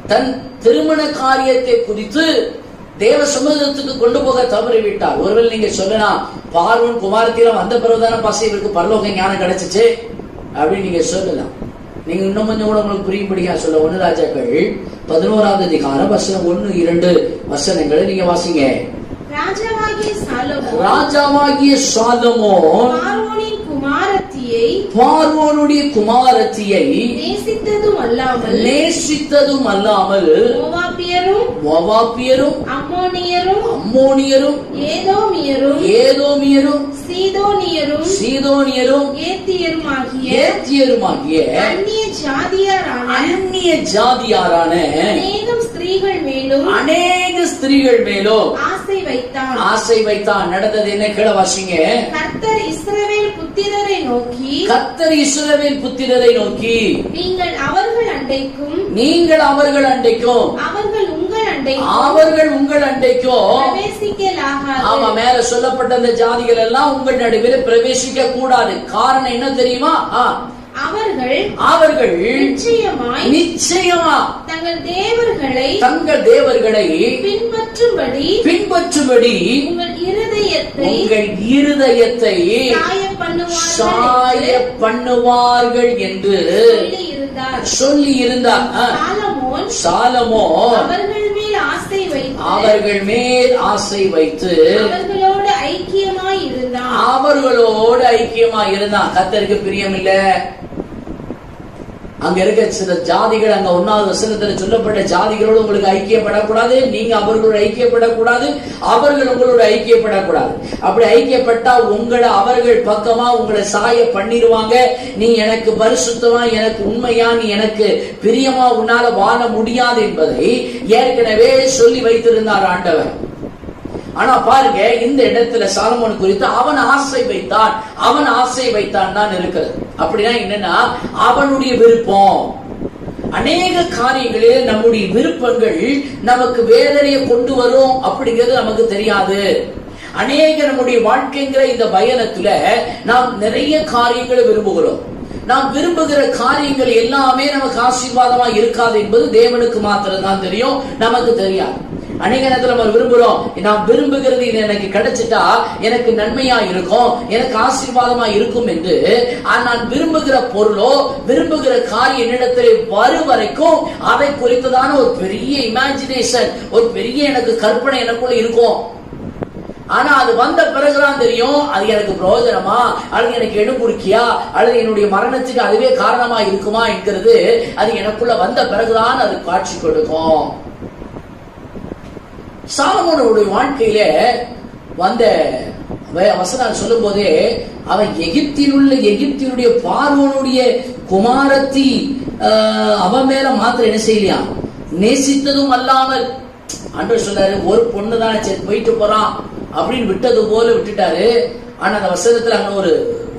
தன் திருமண காரியத்தை குறித்து தேவ சமூகத்துக்கு கொண்டு போக தவறிவிட்டார். ஒருவேளை நீங்க சொல்லலாம், பார்வோன் குமாரத்திலும் வந்த பிறகுதான பாச இவருக்கு பரலோக ஞானம் கிடைச்சிச்சு அப்படின்னு நீங்க சொல்லலாம். நீங்க இன்னும் கொஞ்சம் கூட உங்களுக்கு புரியும்படியா சொல்ல 1 ராஜாக்கள் 11வது அதிகாரம் வசனம் 1-2 வசனங்களை நீங்க வாசிங்க. ராஜாவாகிய சாலமோன் பார்வோனுடைய குமாரத்தியை நேசித்ததும் அல்லாமல் மோவாபியரும் அம்மோனியரும் ஏதோமியரும் சீதோனியரும் ஏத்தியருமாகிய அந்நிய ஜாதியாரான அநேக ஸ்திரீகள் மேலும் ஆசை வைத்தான். நடந்தது என்ன? கீழ வாசிங்க. கர்த்தர் இஸ்ரவேல் புத்திரரை நோக்கி நீங்கள் அவர்கள் அண்டைக்கும் அவர்கள் உங்கள் அண்டைக்கும் ஆமா, மேல சொல்லப்பட்ட அந்த ஜாதிகள் எல்லாம் உங்கள் நடுவில் பிரவேசிக்க கூடாது. காரணம் என்ன தெரியுமா? அவர்கள் நிச்சயமா தங்கள் தேவர்களை பின்பற்றும்படி உங்கள் இருதயத்தை சாய பண்ணுவார்கள் என்று சொல்லி இருந்தார். சாலமோன் அவர்கள் மேல் ஆசை வைத்து அவர்களோடு ஐக்கியமாய் இருந்தான். கர்த்தருக்கு பிரியமில்ல. அங்க இருக்க சில ஜாதிகள், அங்க 1வது வசனத்துல சொல்லப்பட்ட ஜாதிகளோடு உங்களுக்கு ஐக்கியப்படக்கூடாது, நீங்க அவர்களோடு ஐக்கியப்படக்கூடாது, அவர்கள் உங்களோட ஐக்கியப்படக்கூடாது. அப்படி ஐக்கியப்பட்டா உங்களை அவர்கள் பக்கமா உங்களை சாய பண்ணிடுவாங்க. நீ எனக்கு பரிசுத்தமா, எனக்கு உண்மையா, நீ எனக்கு பிரியமா உன்னால வாழ முடியாது என்பதை ஏற்கனவே சொல்லி வைத்திருந்தார் ஆண்டவர். ஆனா பாருங்க, இந்த இடத்துல சாலமோன் குறித்து அவன் ஆசை வைத்தான் தான் இருக்கிறது. அப்படின்னா என்னன்னா, அவனுடைய விருப்பம். அநேக காரியங்களில் நம்முடைய விருப்பங்கள் நமக்கு வேதனையை கொண்டு வரும் அப்படிங்கிறது நமக்கு தெரியாது. அநேக நம்முடைய வாழ்க்கைங்கிற இந்த பயணத்துல நாம் நிறைய காரியங்களை விரும்புகிறோம். நாம் விரும்புகிற காரியங்கள் எல்லாமே நமக்கு ஆசீர்வாதமா இருக்காது என்பது தேவனுக்கு மாத்திரம் தான் தெரியும், நமக்கு தெரியாது. அநேக நேரத்துல நம்ம விரும்புறோம், நாம் விரும்புகிறது இது எனக்கு கிடைச்சிட்டா எனக்கு நன்மையா இருக்கும், எனக்கு ஆசீர்வாதமா இருக்கும் என்று. நான் விரும்புகிற பொருளோ விரும்புகிற காரிய என்னிடத்தில் வரும் வரைக்கும் அதை குறித்துதான ஒரு பெரிய இமேஜினேஷன், ஒரு பெரிய எனக்கு கற்பனை எனக்குள்ள இருக்கும். ஆனா அது வந்த பிறகுதான் தெரியும், அது எனக்கு பிரயோஜனமா அல்லது எனக்கு எடுபுடிக்கியா அல்லது என்னுடைய மரணத்துக்கு அதுவே காரணமா இருக்குமா என்கிறது அது எனக்குள்ள வந்த பிறகுதான் அது காட்சி கொடுக்கும். சாலமோனுடைய வாழ்க்கையில வந்த வசனம் சொல்லும் போதே, அவன் எகிப்தினுடைய பார்வோனுடைய குமாரத்தி அவன் மேல மாத்திரம் என்ன செய்யலையா, நேசித்ததும் அல்லாமல். ஆண்டவர் சொல்றாரு, ஒரு பொண்ணுதான் சரி போயிட்டு போறான் அப்படின்னு விட்டது போல விட்டுட்டாரு. ஆனா அந்த வசனத்துல அங்க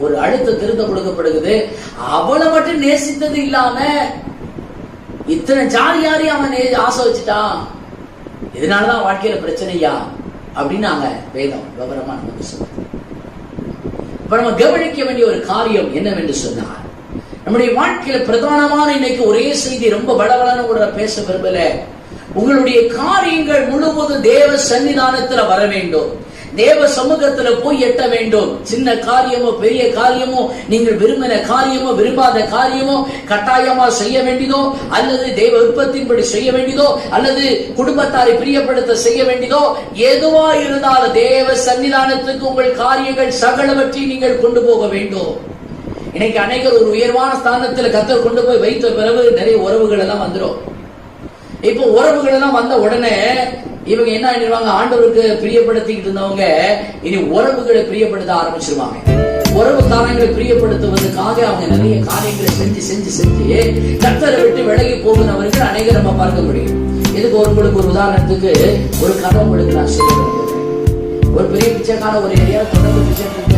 ஒரு அடுத்த திருத்தம் கொடுக்கப்படுகிறது. அவளை மட்டும் நேசித்தது இல்லாம இத்தனை ஜாதி யாரையும் அவன் ஆசை வச்சுட்டான். இதனாலதான் வாழ்க்கையில பிரச்சனையா அப்படின்னு நாங்க வேதம் விவரமா நமக்கு சொல்றோம். இப்ப நம்ம கவனிக்க வேண்டிய ஒரு காரியம் என்னவென்று சொன்னார், நம்முடைய வாழ்க்கையில பிரதானமான இன்னைக்கு ஒரே செய்தி, ரொம்ப பலவலான கூட பேச விரும்பல. உங்களுடைய காரியங்கள் முழுவதும் தேவ சன்னிதானத்துல வர வேண்டும். தேவ சமூகத்துல போய் எட்ட வேண்டும். சின்ன காரியமோ பெரிய காரியமோ, நீங்கள் விரும்பின காரியமோ விரும்பாத காரியமோ, கட்டாயமா செய்ய வேண்டியதோ அல்லது தேவ விருப்பத்தின்படி செய்ய வேண்டியதோ அல்லது குடும்பத்தாரை பிரியப்படுத்த செய்ய வேண்டியதோ, எதுவா இருந்தாலும் தேவ சன்னிதானத்துக்கு உங்கள் காரியங்கள் சகலவற்றையும் நீங்கள் கொண்டு போக வேண்டும். இன்னைக்கு அநேகர் ஒரு உயர்வான ஸ்தானத்தில் கர்த்தர் கொண்டு போய் வைத்த பிறகு நிறைய உறவுகள் எல்லாம் வந்துடும். இப்போ உறவுகள் எல்லாம் வந்த உடனே இவங்க என்ன பண்ணிடுவாங்க, ஆண்டவருக்கு பிரியப்படுத்திக்கிட்டு இருந்தவங்க இனி உறவுகளை பிரியப்படுத்த ஆரம்பிச்சிருவாங்க. உறவுக்காரங்களை பிரியப்படுத்துவதற்காக அவங்க நிறைய காரியங்களை செஞ்சு செஞ்சு செஞ்சு கர்த்தரை விட்டு விலகி போகிறவர்கள் அநேகர் நம்ம பார்க்க முடியும். இதுக்கு உங்களுக்கு ஒரு உதாரணத்துக்கு ஒரு கதை உங்களுக்கு நான் சொல்ல விரும்புகிறேன். ஒரு பெரிய பிச்சைக்கான ஒரு ஏரியா தொடர்ந்து பிச்சை எடுத்து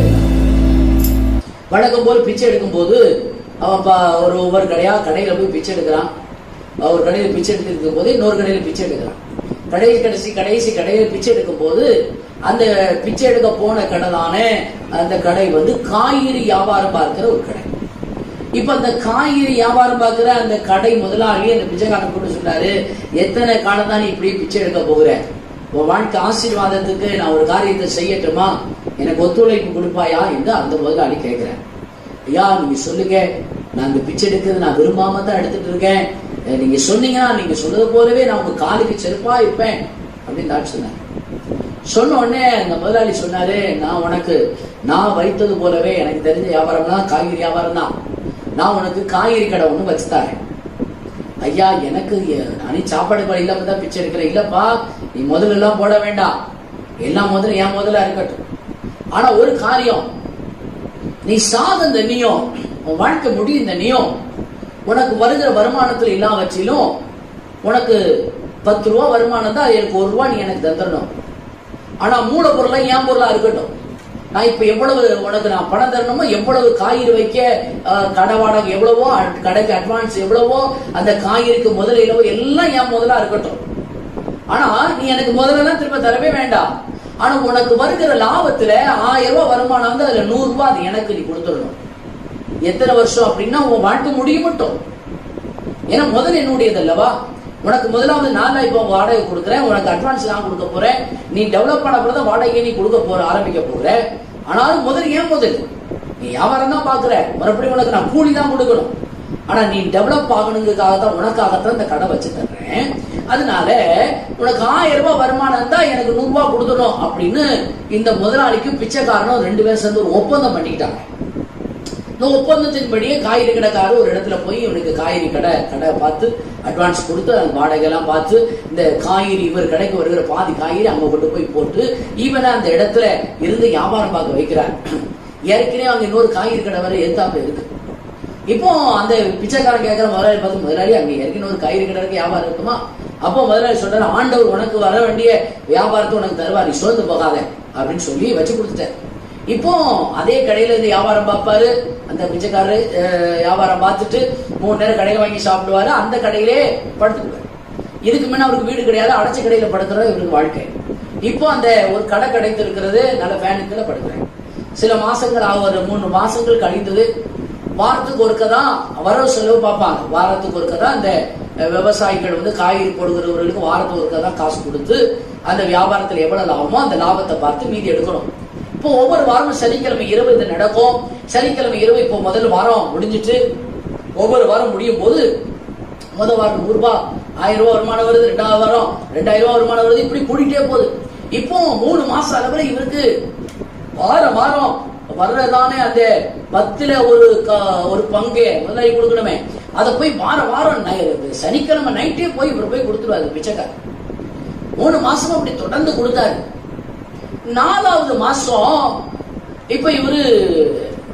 வழக்கம் போல் பிச்சை எடுக்கும் போது அவன் ஒவ்வொரு கடையில போய் பிச்சை எடுக்கிறான். ஒரு கடையில பிச்சை எடுத்து இருக்கும் போது இன்னொரு கடையில பிச்சை எடுக்கிறான். கடைசி கடையில பிச்சை எடுக்கும் போது அந்த பிச்சை எடுக்க போன கடைதான அந்த கடை காய்கறி வியாபாரம் பார்க்கிற ஒரு கடை. இப்ப அந்த காய்கறி வியாபாரம் பார்க்கிற அந்த கடை முதலாளி அந்த பிச்சைக்காரன் கூட சொன்னாரு, எத்தனை காலம் தான் நீ இப்படி பிச்சை எடுக்க போகிற? உன் வாழ்க்கை ஆசீர்வாதத்துக்கு நான் ஒரு காரியத்தை செய்யட்டுமா, எனக்கு ஒத்துழைப்பு கொடுப்பாயா என்று அந்த முதலாளி கேட்கிறேன். ஐயா நீங்க சொல்லுங்க, நான் இந்த பிச்சை எடுக்கிறது நான் விரும்பாம தான் எடுத்துட்டு இருக்கேன். நீங்க சொன்னீங்கன்னா நீங்க சொன்னது போலவே நான் உங்க காலுக்கு செருப்பா இருப்பேன் அப்படின்னு தான் சொன்னேன். சொன்ன உடனே அந்த முதலாளி சொன்னாரு, நான் வைத்தது போலவே எனக்கு தெரிஞ்ச வியாபாரம் தான் காய்கறி வியாபாரம் தான். நான் உனக்கு காய்கறி கடை ஒண்ணு வச்சுத்தாரேன். ஐயா எனக்கு நானே சாப்பாடு கடை இல்லாம தான் பிச்சை எடுக்கிறேன். இல்லப்பா நீ முதல்ல எல்லாம் போட வேண்டாம், எல்லாம் முதல்ல என் முதல்ல இருக்கட்டும். ஆனா ஒரு காரியம், நீ சாதம் தண்ணியும் உன் வாழ்க்கை முடியும் தண்ணியும் உனக்கு வருகிற வருமானத்துல எல்லாவற்றிலும் உனக்கு 10 ரூபா வருமானம் தான், எனக்கு 1 ரூபா நீ எனக்கு தந்துடணும். ஆனா மூல பொருளா என் பொருளா இருக்கட்டும். நான் இப்ப எவ்வளவு உனக்கு நான் பணம் தரணுமோ, எவ்வளவு காய்கறி வைக்க கடை வாடகை எவ்வளவோ, கடைக்கு அட்வான்ஸ் எவ்வளவோ, அந்த காய்கறிக்கு முதலீடவோ எல்லாம் என் முதலா இருக்கட்டும். ஆனா நீ எனக்கு முதலெல்லாம் திரும்ப தரவே வேண்டாம். ஆனா உனக்கு வருகிற லாபத்துல 1000 ரூபாய் வருமானம் அதுல 100 ரூபாய் அது எனக்கு நீ கொடுத்துடணும். எத்தனை வருஷம் அப்படின்னா உன் வாழ்க்கை முடியும் மட்டும். ஏன்னா முதல்ல என்னுடையது அல்லவா. உனக்கு முதலாவது நான் இப்போ வாடகை கொடுக்குறேன், உனக்கு அட்வான்ஸ் நான் கொடுக்க போறேன். நீ டெவலப் பண்ண பிறகு வாடகை நீ கொடுக்க ஆரம்பிக்க போகிற. ஆனாலும் முதல் ஏன் முதல் நீ வியாபாரம் தான் பாக்குற, மறுபடியும் உனக்கு நான் கூலி தான் கொடுக்கணும். ஆனா நீ டெவலப் ஆகணுங்கிறதுக்காகத்தான் உனக்காகத்தான் இந்த கடை வச்சு தர்றேன். அதனால உனக்கு 1000 ரூபாய் வருமானம் தான் எனக்கு 100 ரூபாய் கொடுத்துடும் அப்படின்னு இந்த முதலாளிக்கும் பிச்சைக்காரனும் 2 பேரும் சேர்ந்து ஒரு ஒப்பந்தம் பண்ணிக்கிட்டாங்க. இந்த ஒப்பந்தத்தின்படியே காய்கறி கடைக்காரர் ஒரு இடத்துல போய் இவனுக்கு காய்கறி கடை பார்த்து அட்வான்ஸ் கொடுத்து அந்த வாடகை எல்லாம் பார்த்து இந்த காய்கறி இவர் கடைக்கு வருகிற பாதி காய்கறி அங்க கொண்டு போய் போட்டு இவனை அந்த இடத்துல இருந்து வியாபாரம் பார்க்க வைக்கிறார். ஏற்கனவே அங்க இன்னொரு காய்கறி கடை வர எதிர்த்தாப்புல இருக்கு. இப்போ அந்த பிச்சைக்காரன் கேட்கிற முதலாளி பார்த்து, முதலாளி அங்க ஏற்கனவே ஒரு காய்கறி கடை வியாபாரம் இருக்குமா? அப்போ முதலாளி சொல்றாரு, ஆண்டவர் உனக்கு வர வேண்டிய வியாபாரத்தை உனக்கு தருவார், நீ சோர்ந்து போகாத அப்படின்னு சொல்லி வச்சு கொடுத்துட்டார். இப்போ அதே கடையில இருந்து வியாபாரம் பார்ப்பாரு. அந்த பிச்சைக்காரரு வியாபாரம் பார்த்துட்டு 3 நேரம் கடையில வாங்கி சாப்பிடுவாரு. அந்த கடையிலே படுத்துக்குவாரு. இதுக்கு முன்ன அவருக்கு வீடு கிடையாது, அடைச்ச கடையில படுத்துறது இவருக்கு வாழ்க்கை. இப்போ அந்த ஒரு கடை கிடைத்து இருக்கிறது, நல்ல ஃபேனுக்குள்ள படுத்துறேன். சில மாசங்கள் 3 மாசங்கள் கழிந்தது. வாரத்துக்கு ஒருக்க தான் வரவு செலவு பார்ப்பாங்க. வாரத்துக்கு ஒருக்க தான் இந்த விவசாயிகள் காய்கறி போடுகிறவர்களுக்கு வாரத்துக்கு ஒருக்க தான் காசு கொடுத்து அந்த வியாபாரத்தில் எவ்வளவு லாபமோ அந்த லாபத்தை பார்த்து மீதி எடுக்கணும். இப்போ ஒவ்வொரு வாரமும் சனிக்கிழமை இரவு இது நடக்கும். சனிக்கிழமை இரவு இப்போ முதல் வாரம் முடிஞ்சிட்டு ஒவ்வொரு வாரம் முடியும் போது முதல் வாரம் 100 ரூபாய் 1000 ரூபாய் வருமானம் வருது, 2வது வாரம் 2000 ரூபாய் வருமானம் வருது, இப்படி கூட்டிகிட்டே போகுது. இப்போ 3 மாசம் அளவுல இவருக்கு வாரம் வர்றதானே அந்த 10ல ஒரு பங்கு முதலாளி கொடுக்கணுமே, அதை போய் வாரம் சனிக்கிழமை நைட்டே போய் இவர் போய் கொடுத்துருவாரு பிச்சைக்காரர். 3 மாசம் அப்படி தொடர்ந்து கொடுத்தாரு. 4வது மாசம் இப்ப இவரு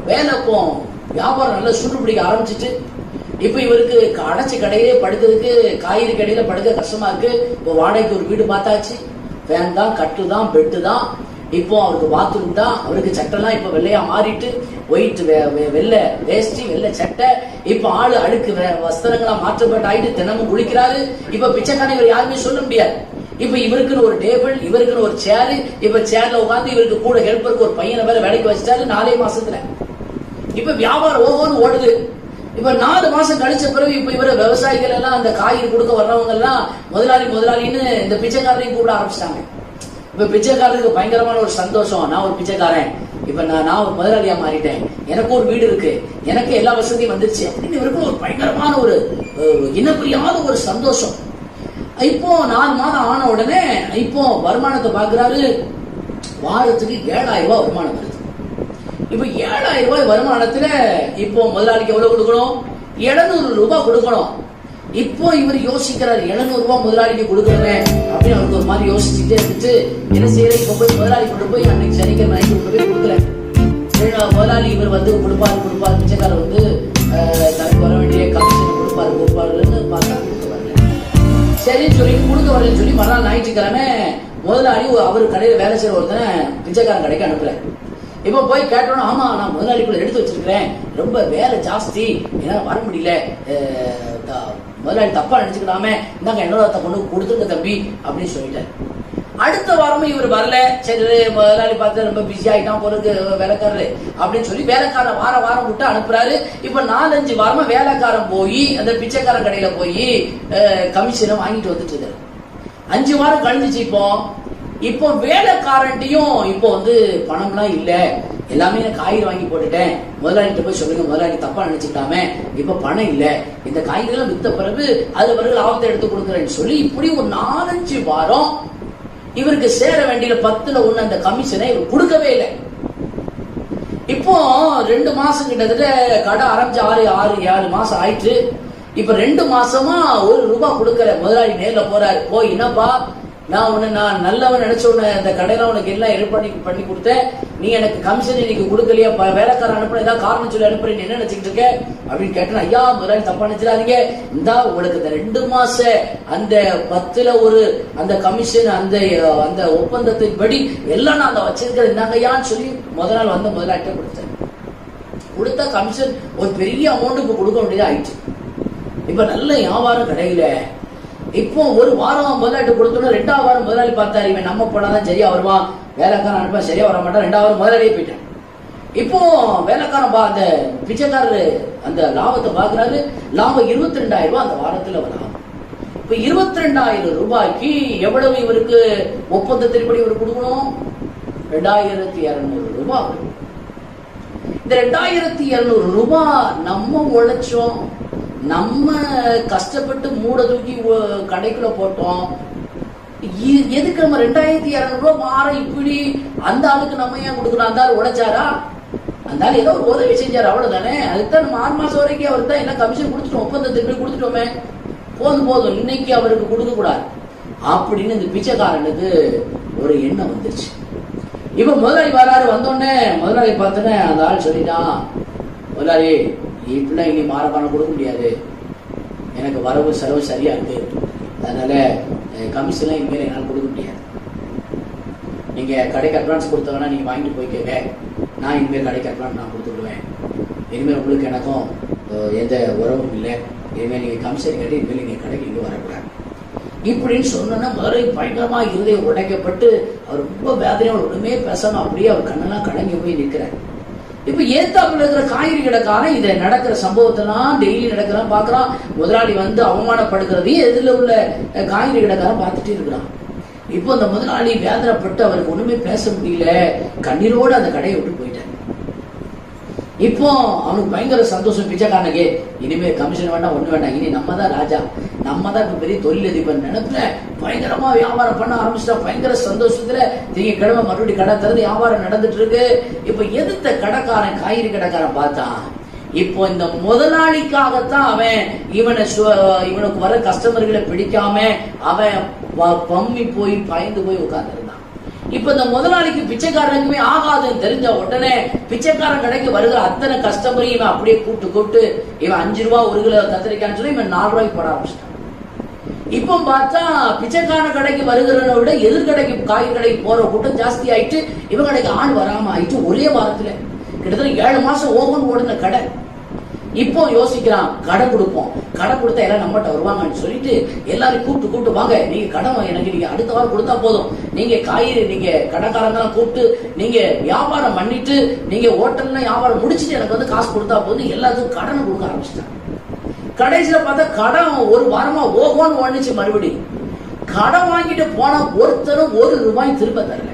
வேலைக்கும் வியாபாரம் நல்லா சுட்டு பிடிக்க ஆரம்பிச்சுட்டு இப்ப இவருக்கு அடைச்ச கடையிலே படுக்கிறதுக்கு காய்கறி கடையில படுக்க கஷ்டமா இருக்கு. இப்போ வாடகைக்கு ஒரு வீடு பார்த்தாச்சு, ஃபேன் தான், கட்டு தான், பெட்டு தான். இப்போ அவருக்கு பாத்ரூம் தான், அவருக்கு சட்டெல்லாம் இப்ப வெள்ளையா மாறிட்டு ஒயிட் வெள்ளை வேஷ்டி வெள்ளை சட்டை. இப்ப ஆளு அழுக்கு வஸ்திரங்களா மாற்றப்பட்டு ஆயிட்டு தினமும் குளிக்கிறாரு. இப்ப பிச்சைக்காரன் இவர் யாருமே சொல்ல முடியாது. இப்ப இவருக்குன்னு ஒரு டேபிள், இவருக்குன்னு ஒரு சேரு, இப்ப சேர்ல உட்காந்து இவருக்கு கூட ஹெல்ப்பருக்கு ஒரு பையனை வேற வேலைக்கு வச்சுட்டாரு 4 மாசத்துல. இப்ப வியாபாரம் ஒவ்வொன்று ஓடுது. இப்ப 4 மாசம் கழிச்ச பிறகு இப்ப இவர விவசாயிகள் எல்லாம் அந்த காய்கறி கொடுக்க வர்றவங்க எல்லாம் முதலாளின்னு இந்த பிச்சைக்காரரையும் கூட ஆரம்பிச்சிட்டாங்க. இப்ப பிச்சைக்காரருக்கு பயங்கரமான ஒரு சந்தோஷம், நான் ஒரு பிச்சைக்காரன், இப்ப நான் ஒரு முதலாளியா மாறிட்டேன், எனக்கு ஒரு வீடு இருக்கு, எனக்கு எல்லா வசதியும் வந்துருச்சு அப்படின்னு இவருக்கு ஒரு பயங்கரமான ஒரு இனப்பிரியாத ஒரு சந்தோஷம். இப்போ 4 மாதம் ஆன உடனே இப்போ வருமானத்தை பாக்குறாரு. வாரத்துக்கு 7,000 ரூபாய் வருமானம் வருது. இப்ப 7,000 ரூபாய் வருமானத்துல இப்போ முதலாளிக்கு எவ்வளவு கொடுக்கணும்? 700 ரூபாய் கொடுக்கணும். இப்போ இவர் யோசிக்கிறார், 700 ரூபாய் முதலாளிக்கு கொடுக்கணுமே அப்படின்னு அவருக்கு ஒரு மாதிரி யோசிச்சுட்டே இருந்துட்டு என்ன செய்யற, இப்ப போய் முதலாளி கொண்டு போய் அன்னைக்கு சனிக்கிழமை நைட்டு கொண்டு போய் கொடுக்கல. முதலாளி இவர் வந்து கொடுப்பாரு, பிச்சைக்காரர் வந்து தனக்கு வர வேண்டிய கமிஷன் கொடுப்பாருன்னு பார்த்தா கொடுக்க வரல. சரின்னு சொல்லி கொடுக்க வரலன்னு சொல்லி மறுநாள் ஞாயிற்றுக்கிழமை முதலாளி அவர் கடையில வேலை செய்யற ஒருத்தனை பிச்சைக்காரன் கடைக்கு அனுப்புற. இப்ப போய் கேட்டோம், ஆமா நான் முதலாளிக்குள்ள எடுத்து வச்சிருக்கிறேன், ரொம்ப வேலை ஜாஸ்தி, என்னால வர முடியல, முதலாளி தப்பா நினைச்சுக்கலாமே, இந்தாங்க 800 கொண்டு கொடுத்துருங்க தம்பி அப்படின்னு சொல்லிட்டாரு. அடுத்த வாரமும் இவர் வரல. சரி முதலாளி பார்த்து ரொம்ப பிஸி ஆயிட்டான் போறது வேலைக்காரரு அப்படின்னு சொல்லி வேலைக்காரன் வாரம் விட்டு அனுப்புறாரு. இப்ப 4-5 வாரமா வேலைக்காரன் போய் அந்த பிச்சைக்காரன் கடையில போய் கமிஷனை வாங்கிட்டு வந்துட்டு இருக்காரு. 5 வாரம் கழிஞ்சிச்சு. இப்போ வேலைக்காரன்ட்டையும் இப்போ வந்து பணம்லாம் இல்ல, எல்லாமே நான் காய்கறி வாங்கி போட்டுட்டேன், முதலாளிகிட்ட போய் சொல்லுங்க, முதலாளி தப்பா நினைச்சுக்கிட்டாமே, இப்ப பணம் இல்ல, இந்த காய்கறி எல்லாம் வித்த பிறகு அதுல பிறகு லாபத்தை எடுத்து கொடுக்குறேன்னு சொல்லி இப்படி ஒரு 4-5 வாரம் இவருக்கு சேர வேண்டிய 10ல் 1 அந்த கமிஷனை இவர் கொடுக்கவே இல்லை. இப்போ 2 மாசம் கிட்டத்தட்ட கடை ஆரம்பிச்சு 6-7 மாசம் ஆயிட்டு. இப்ப 2 மாசமா 1 ரூபாய் கொடுக்கற. முதலாளி நேர்ல போறாரு, போய் என்னப்பா நான் நல்லவன் நினைச்ச உடனே அந்த கடையில உனக்கு எல்லாம் ஏற்பாடு பண்ணி கொடுத்தேன், நீ எனக்கு கமிஷன் இன்னைக்கு கொடுக்கலையா, வேலைக்காரன் அனுப்புற ஏதாவது காரணம் சொல்லி அனுப்புறேன், என்ன நினைச்சுக்கிட்டு இருக்க அப்படின்னு கேட்டேன். ஐயா முதலாளி தப்பா நினைச்சிடாதீங்க, இந்தா உங்களுக்கு இந்த 2 மாச அந்த 10ல் 1 அந்த கமிஷன் அந்த ஒப்பந்தத்தின் படி எல்லாம் நான் அந்த வச்சிருக்கிறேன், இந்தாங்கய்யான்னு சொல்லி முதல் நாள் முதலாளிட்ட கொடுத்தேன். கொடுத்த கமிஷன் ஒரு பெரிய அமௌண்ட் இப்ப கொடுக்க வேண்டியது ஆயிடுச்சு. இப்ப நல்ல வியாபாரம் கடையில. இப்போ 1 வாரம் முதலாளி கொடுத்தோம், 2வது வாரம் முதலாளி பார்த்தாரு, இவன் நம்ம போனாதான் சரியா வருவான், வேலைக்காரன் அனுப்பா சரியா வர மாட்டான், 2வது வாரம் முதலாளியே போயிட்டான். இப்போ வேலைக்காரன் அந்த பிச்சைக்காரரு அந்த லாபத்தை பாக்குறாரு. லாபம் 22,000 ரூபாய் அந்த வாரத்துல வரும். இப்ப 22,000 ரூபாய்க்கு எவ்வளவு இவருக்கு ஒப்பந்தத்தின்படி இவர் கொடுக்கணும்? 2,200 ரூபாய். இந்த 2,200 ரூபாய் நம்ம உழைச்சோம், நம்ம கஷ்டப்பட்டு மூட தூக்கி கடைக்குள்ள போட்டோம். எதுக்கு நம்ம 2,200 ரூபாய் மாற இப்படி அந்த ஆளுக்கு நம்ம ஏன் கொடுக்கணும்? அந்த ஆள் உழைச்சாரா? அந்த ஆள் ஏதோ ஒரு உதவி செஞ்சாரு, அவ்வளவுதானே. அதுதான் நம்ம 6 மாசம் வரைக்கும் அவர் தான் என்ன கமிஷன் கொடுத்துட்டோம், ஒப்பந்தத்திற்கு கொடுத்துட்டோமே, போதும் இன்னைக்கு அவருக்கு கொடுக்க கூடாது அப்படின்னு இந்த பிச்சைக்காரனுக்கு ஒரு எண்ணம் வந்துருச்சு. இப்ப முதலாளி வராரு. வந்தோடனே முதலாளி பார்த்தோன்னே அந்த ஆள் சொல்லிட்டான், முதலாளி இப்படிலாம் இனி மாற பணம் கொடுக்க முடியாது, எனக்கு வரவு செலவு சரியா இருக்கு, அதனால கமிஷன்லாம் இனிமேல் என்னால் கொடுக்க முடியாது, நீங்க கடைக்கு அட்வான்ஸ் கொடுத்தவனா நீங்க வாங்கிட்டு போய்க்கங்க, நான் இனிமேல் கடைக்கு அட்வான்ஸ் நான் கொடுத்துடுவேன், இனிமேல் உங்களுக்கு எனக்கும் எந்த உறவும் இல்லை, இனிமேல் நீங்க கமிஷன் கட்டி இனிமேல் நீங்க கடைக்கு இங்கே வரக்கூடாது இப்படின்னு சொன்னா முதல்ல பயங்கரமா இருதயம் உடைக்கப்பட்டு அவர் ரொம்ப வேதனையோட ஒண்ணுமே பேசாம அப்படியே அவர் கண்ணெல்லாம் கலங்கி போய் நிற்கிறார். இப்ப ஏத்தாப்புல இருக்கிற காய்கறி கடைக்காரன் இதை நடக்கிற சம்பவத்தெல்லாம் டெய்லி நடக்கிறான் பாக்குறான். முதலாளி அவமானப்படுகிறதையும் எதிரில் உள்ள காய்கறி கடைக்காரன் பார்த்துட்டு இருக்கிறான். இப்போ அந்த முதலாளி வேதனைப்பட்டு அவருக்கு ஒண்ணுமே பேச முடியல, கண்ணீரோடு அந்த கடையை விட்டு போயிட்டார். இப்போ அவனுக்கு பயங்கர சந்தோஷம். பிச்சைக்காரனுக்கு இனிமே கமிஷன் வேண்டாம், ஒண்ணு வேண்டாம், இனி நம்ம தான் ராஜா, நம்ம தான் இப்ப பெரிய தொழிலதிபர் நினைப்புல பயங்கரமா வியாபாரம் பண்ண ஆரம்பிச்சுட்டா. பயங்கர சந்தோஷத்துல திங்கட்கிழமை மறுபடியும் கடை திறந்து வியாபாரம் நடந்துட்டு இருக்கு. இப்ப எதிர்த்த கடைக்காரன் காய்கறி கடைக்காரன் பார்த்தான், இப்போ இந்த முதலாளிக்காகத்தான் அவன் இவனுக்கு வர கஸ்டமர்களை பிடிக்காம அவன் பம்மி போய் பயந்து போய் உட்கார்ந்து. இப்ப இந்த முதலாளிக்கு பிச்சைக்காரனுக்குமே ஆகாதுன்னு தெரிஞ்ச உடனே பிச்சைக்காரன் கடைக்கு வருகிற அத்தனை கஸ்டமரையும் இவன் அப்படியே கூட்டு இவன் 5 ரூபாய் 1 கிலோ கத்திரிக்கான்னு சொல்லி இவன் 4 ரூபாய்க்கு போட ஆரம்பிச்சிட்டான். இப்ப பார்த்தா பிச்சைக்காரன் கடைக்கு வருகிறத விட எதிர்கடைக்கு காய்கறி கடைக்கு போற கூட்டம் ஜாஸ்தி ஆயிட்டு இவன் கடைக்கு ஆள் வராம ஆயிட்டு. ஒரே வாரத்துல கிட்டத்தட்ட 7 மாசம் ஓடுன கடை. இப்போ யோசிக்கிறான், கடை கொடுப்போம், கடை கொடுத்தா எல்லாம் நம்மகிட்ட வருவாங்கன்னு சொல்லிட்டு எல்லாரும் கூப்பிட்டு வாங்க, நீங்க கடை எனக்கு நீங்க அடுத்த வாரம் கொடுத்தா போதும், நீங்க காய்கறி நீங்க கடைக்காரங்கெல்லாம் கூப்பிட்டு நீங்க வியாபாரம் பண்ணிட்டு நீங்க ஹோட்டல்ல வியாபாரம் முடிச்சுட்டு எனக்கு வந்து காசு கொடுத்தா போதும், எல்லாத்துக்கும் கடனை கொடுக்க ஆரம்பிச்சிட்டாங்க. கடைசியில பார்த்தா கடன் 1 வாரமா ஓகோன்னு ஓடுச்சு. மறுபடியும் கடன் வாங்கிட்டு போன ஒருத்தரும் ₹1 திரும்ப தரல.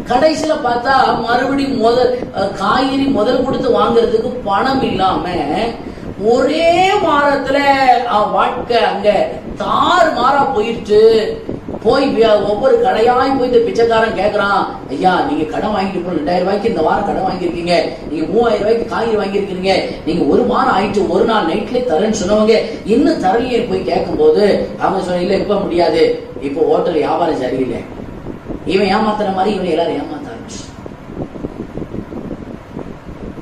கடைசியில பார்த்தா மறுபடியும் காய்கறி முதல் கொடுத்து வாங்குறதுக்கு பணம் இல்லாம ஒரே வாரத்துல வாழ்க்கை அங்க தாறுமாறா போயிடுச்சு. போய் ஒவ்வொரு கடையாய் போய் இந்த பிச்சைக்காரன் கேட்கறான், ஐயா நீங்க கடன் வாங்கிட்டு போன ₹2000 இந்த வாரம் கடன் வாங்கியிருக்கீங்க, நீங்க ₹3000 காய்கறி வாங்கியிருக்கீங்க, நீங்க ஒரு வாரம் ஆயிட்டு ஒரு நாள் நைட்ல தரேன்னு சொன்னவங்க இன்னும் தரலையே போய் கேட்கும் போது அவங்க சொன்ன, இல்ல இப்ப முடியாது, இப்போ ஹோட்டல் வியாபாரம் சரியில்லை. இவன் ஏமாத்துற மாதிரி இவன் எல்லாரும் ஏமாத்த ஆரம்பிச்சு.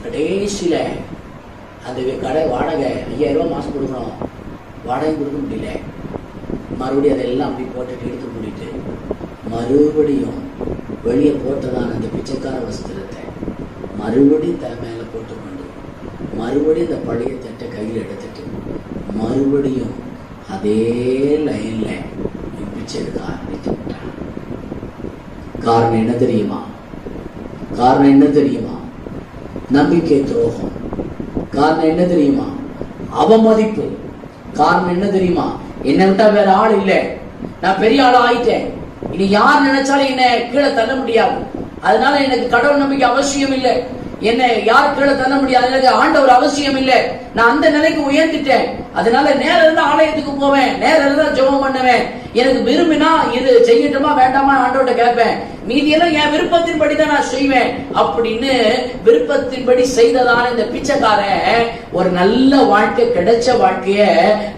கடைசியில அந்த கடை வாடகை ₹5000 மாசம் கொடுக்கணும், வாடகை கொடுக்க முடியல. மறுபடியும் அதெல்லாம் அப்படி போட்டுட்டு எடுத்து மூடிட்டு மறுபடியும் வெளியே போட்டதான அந்த பிச்சைக்கார வஸ்திரத்தை மறுபடியும் தலை மேல போட்டுக்கொண்டு மறுபடியும் இந்த பழைய தட்டை கையில் எடுத்துட்டு மறுபடியும் அதே லைன்ல பிச்சை எடுக்க ஆரம்பித்து விட்டான். காரணம் என்ன தெரியுமா? காரணம் என்ன தெரியுமா? நம்பிக்கை துரோகம். காரணம் என்ன தெரியுமா? அவமதிப்பு. காரணம் என்ன தெரியுமா? என்னை விட்டா வேற ஆள் இல்லை, நான் பெரிய ஆள் ஆயிட்டேன், இனி யார் நினைச்சாலும் என்ன கீழே தள்ள முடியாது, அதனால எனக்கு கடவுள் நம்பிக்கை அவசியம் இல்லை, என்னை யார் கீழே தள்ள முடியாது, எனக்கு ஆண்டவர் அவசியம் இல்லை, நான் அந்த நிலைக்கு உயர்ந்துட்டேன், அதனால நேரம் இருந்தா ஆலயத்துக்கு போவேன், நேரம் இருந்தா ஜெபம் பண்ணுவேன், எனக்கு விரும்பினா இது செய்யட்டுமா வேண்டாமா ஆண்டவர்கிட்ட கேட்பேன், மீதியெல்லாம் என் விருப்பத்தின்படிதான் நான் செய்வேன் அப்படின்னு விருப்பத்தின்படி செய்ததான இந்த பிச்சைக்காரன் ஒரு நல்ல வாழ்க்கை, கிடைச்ச வாழ்க்கைய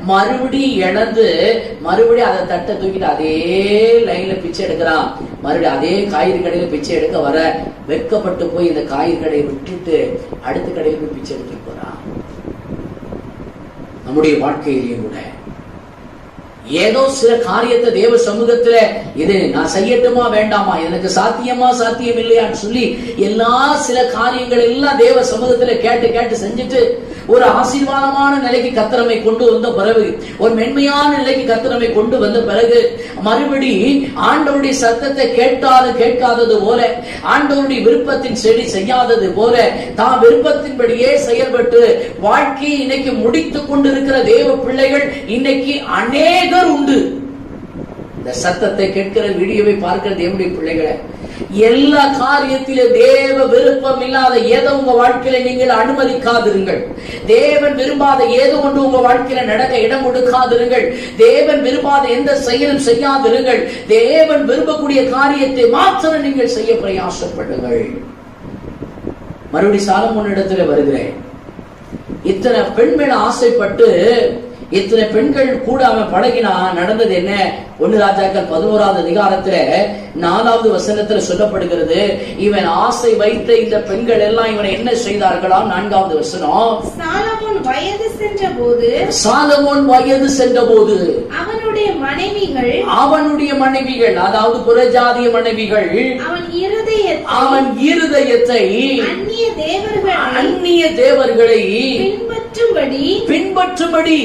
மறுபடியும் இழந்து மறுபடியும் அதை தட்டை தூக்கிட்டு அதே லைன்ல பிச்சை எடுக்கிறான். மறுபடியும் அதே காய்கறி கடையில பிச்சை எடுக்க வர வெட்கப்பட்டு போய் இந்த காய்கறி கடையை விட்டுட்டு அடுத்த கடையில் போய் பிச்சை எடுத்து போறான். நம்முடைய வாழ்க்கையிலேயும் கூட ஏதோ சில காரியத்தை தேவ சமூகத்துல இது நான் செய்யட்டுமா வேண்டாமா, எனக்கு சாத்தியமா சாத்தியம் இல்லையான்னு சொல்லி எல்லா சில காரியங்கள் எல்லாம் தேவ சமூகத்துல கேட்டு கேட்டு செஞ்சுட்டு ஒரு ஆசீர்வாதமான நிலைக்கு கர்த்தரை கொண்டு வந்த பிறகு, ஒரு மென்மையான நிலைக்கு கர்த்தரை கொண்டு வந்த பிறகு மறுபடி ஆண்டவருடைய சத்தத்தை கேட்காதது போல, ஆண்டவருடைய விருப்பத்தின் செடி செய்யாதது போல தான் விருப்பத்தின்படியே செயல்பட்டு வாழ்க்கையை இன்னைக்கு முடித்துக் கொண்டிருக்கிற தேவ பிள்ளைகள் இன்னைக்கு அநேகர் உண்டு. இந்த சத்தத்தை கேட்கிற வீடியோவை பார்க்கிற தேவனுடைய பிள்ளைகளை, எல்லா காரியத்திலும் தேவ விருப்பம் இல்லாத ஏதோ உங்க வாழ்க்கையில நீங்கள் அனுமதிக்காதிருங்கள். தேவன் விரும்பாத ஏதோ ஒன்று உங்க வாழ்க்கையில நடக்க இடம் கொடுக்காதிருங்கள். தேவன் விரும்பாத எந்த செயலும் செய்யாதிருங்கள். தேவன் விரும்பக்கூடிய காரியத்தை மாத்திரம் நீங்கள் செய்ய பிரயாசப்படுங்கள். மறுபடி சாலமோன் இடத்துல வருகிறேன். இத்தனை பெண் மேல ஆசைப்பட்டு இத்தனை பெண்கள் கூட அவன் பழகினா நடந்தது என்ன? 1 ராஜாக்கள் 11வது அதிகாரத்துல 4வது வசனத்துல சொல்லப்படுகிறது, இவன் ஆசை வைத்த இந்த பெண்கள் எல்லாம் இவனை என்ன செய்தார்களாம்? 4வது வசனம், சாலமோன் வயது சென்றபோது அவனுடைய மனைவிகள் அதாவது புறஜாதிய மனைவிகள் அவன் இருதயத்தை அந்நிய தேவர்களை பின்பற்றும்படி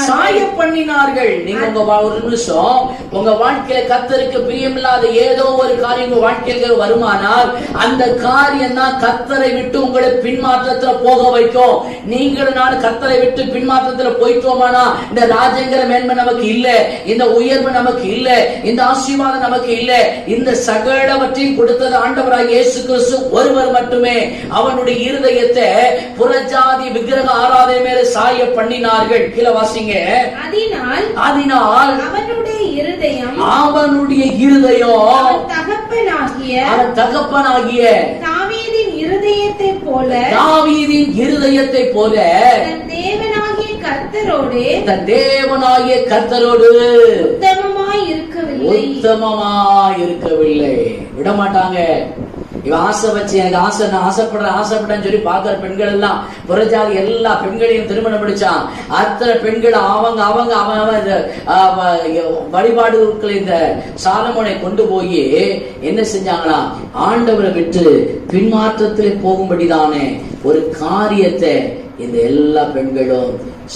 சாய பண்ணினார்கள். நீங்க ஒரு நிமிஷம் உங்க வாழ்க்கையில கர்த்தருக்கு பிரியமில்லாத ஏதோ ஒரு காரியம் உங்க வாழ்க்கையில வருமானால் அந்த காரியம் தான் கர்த்தரை விட்டு உங்களை பின்மாற்றத்துல போக வைக்கும். நீங்களும் நான் கர்த்தரை விட்டு பின்மாற்றத்துல போயிட்டோமானா இந்த ராஜங்கிற மேன்மை நமக்கு இல்ல, இந்த உயர்வு நமக்கு இல்ல, இந்த ஆசீர்வாதம் நமக்கு இல்ல. இந்த சகலவற்றையும் கொடுத்தது ஆண்டவராகிய இயேசு கிறிஸ்து ஒருவர் மட்டுமே. அவனுடைய இருதயத்தை புறஜாதி விக்கிரக ஆராதனை மேல சாய பண்ணினார்கள். கீழே வாசிங்க. அதனால் அவனுடைய இருதயம் தகப்பனாகிய தாவீதின் இருதயத்தை போல தன் தேவனாகிய கர்த்தரோடு உத்தமமாய் இருக்கவில்லை. விடமாட்டாங்க. இவன் ஆசை வச்சு எனக்கு ஆசை, நான் ஆசைப்பட்டேன்னு சொல்லி பாக்குற பெண்கள் எல்லாம் புறஜாதி எல்லா பெண்களையும் திருமணம் முடிச்சான். அத்தனை பெண்கள் அவன் வழிபாடுகளை இந்த சாலமோனை கொண்டு போய் என்ன செஞ்சாங்களா? ஆண்டவரை விட்டு பின்மாற்றத்திலே போகும்படிதானே ஒரு காரியத்தை இந்த எல்லா பெண்களும்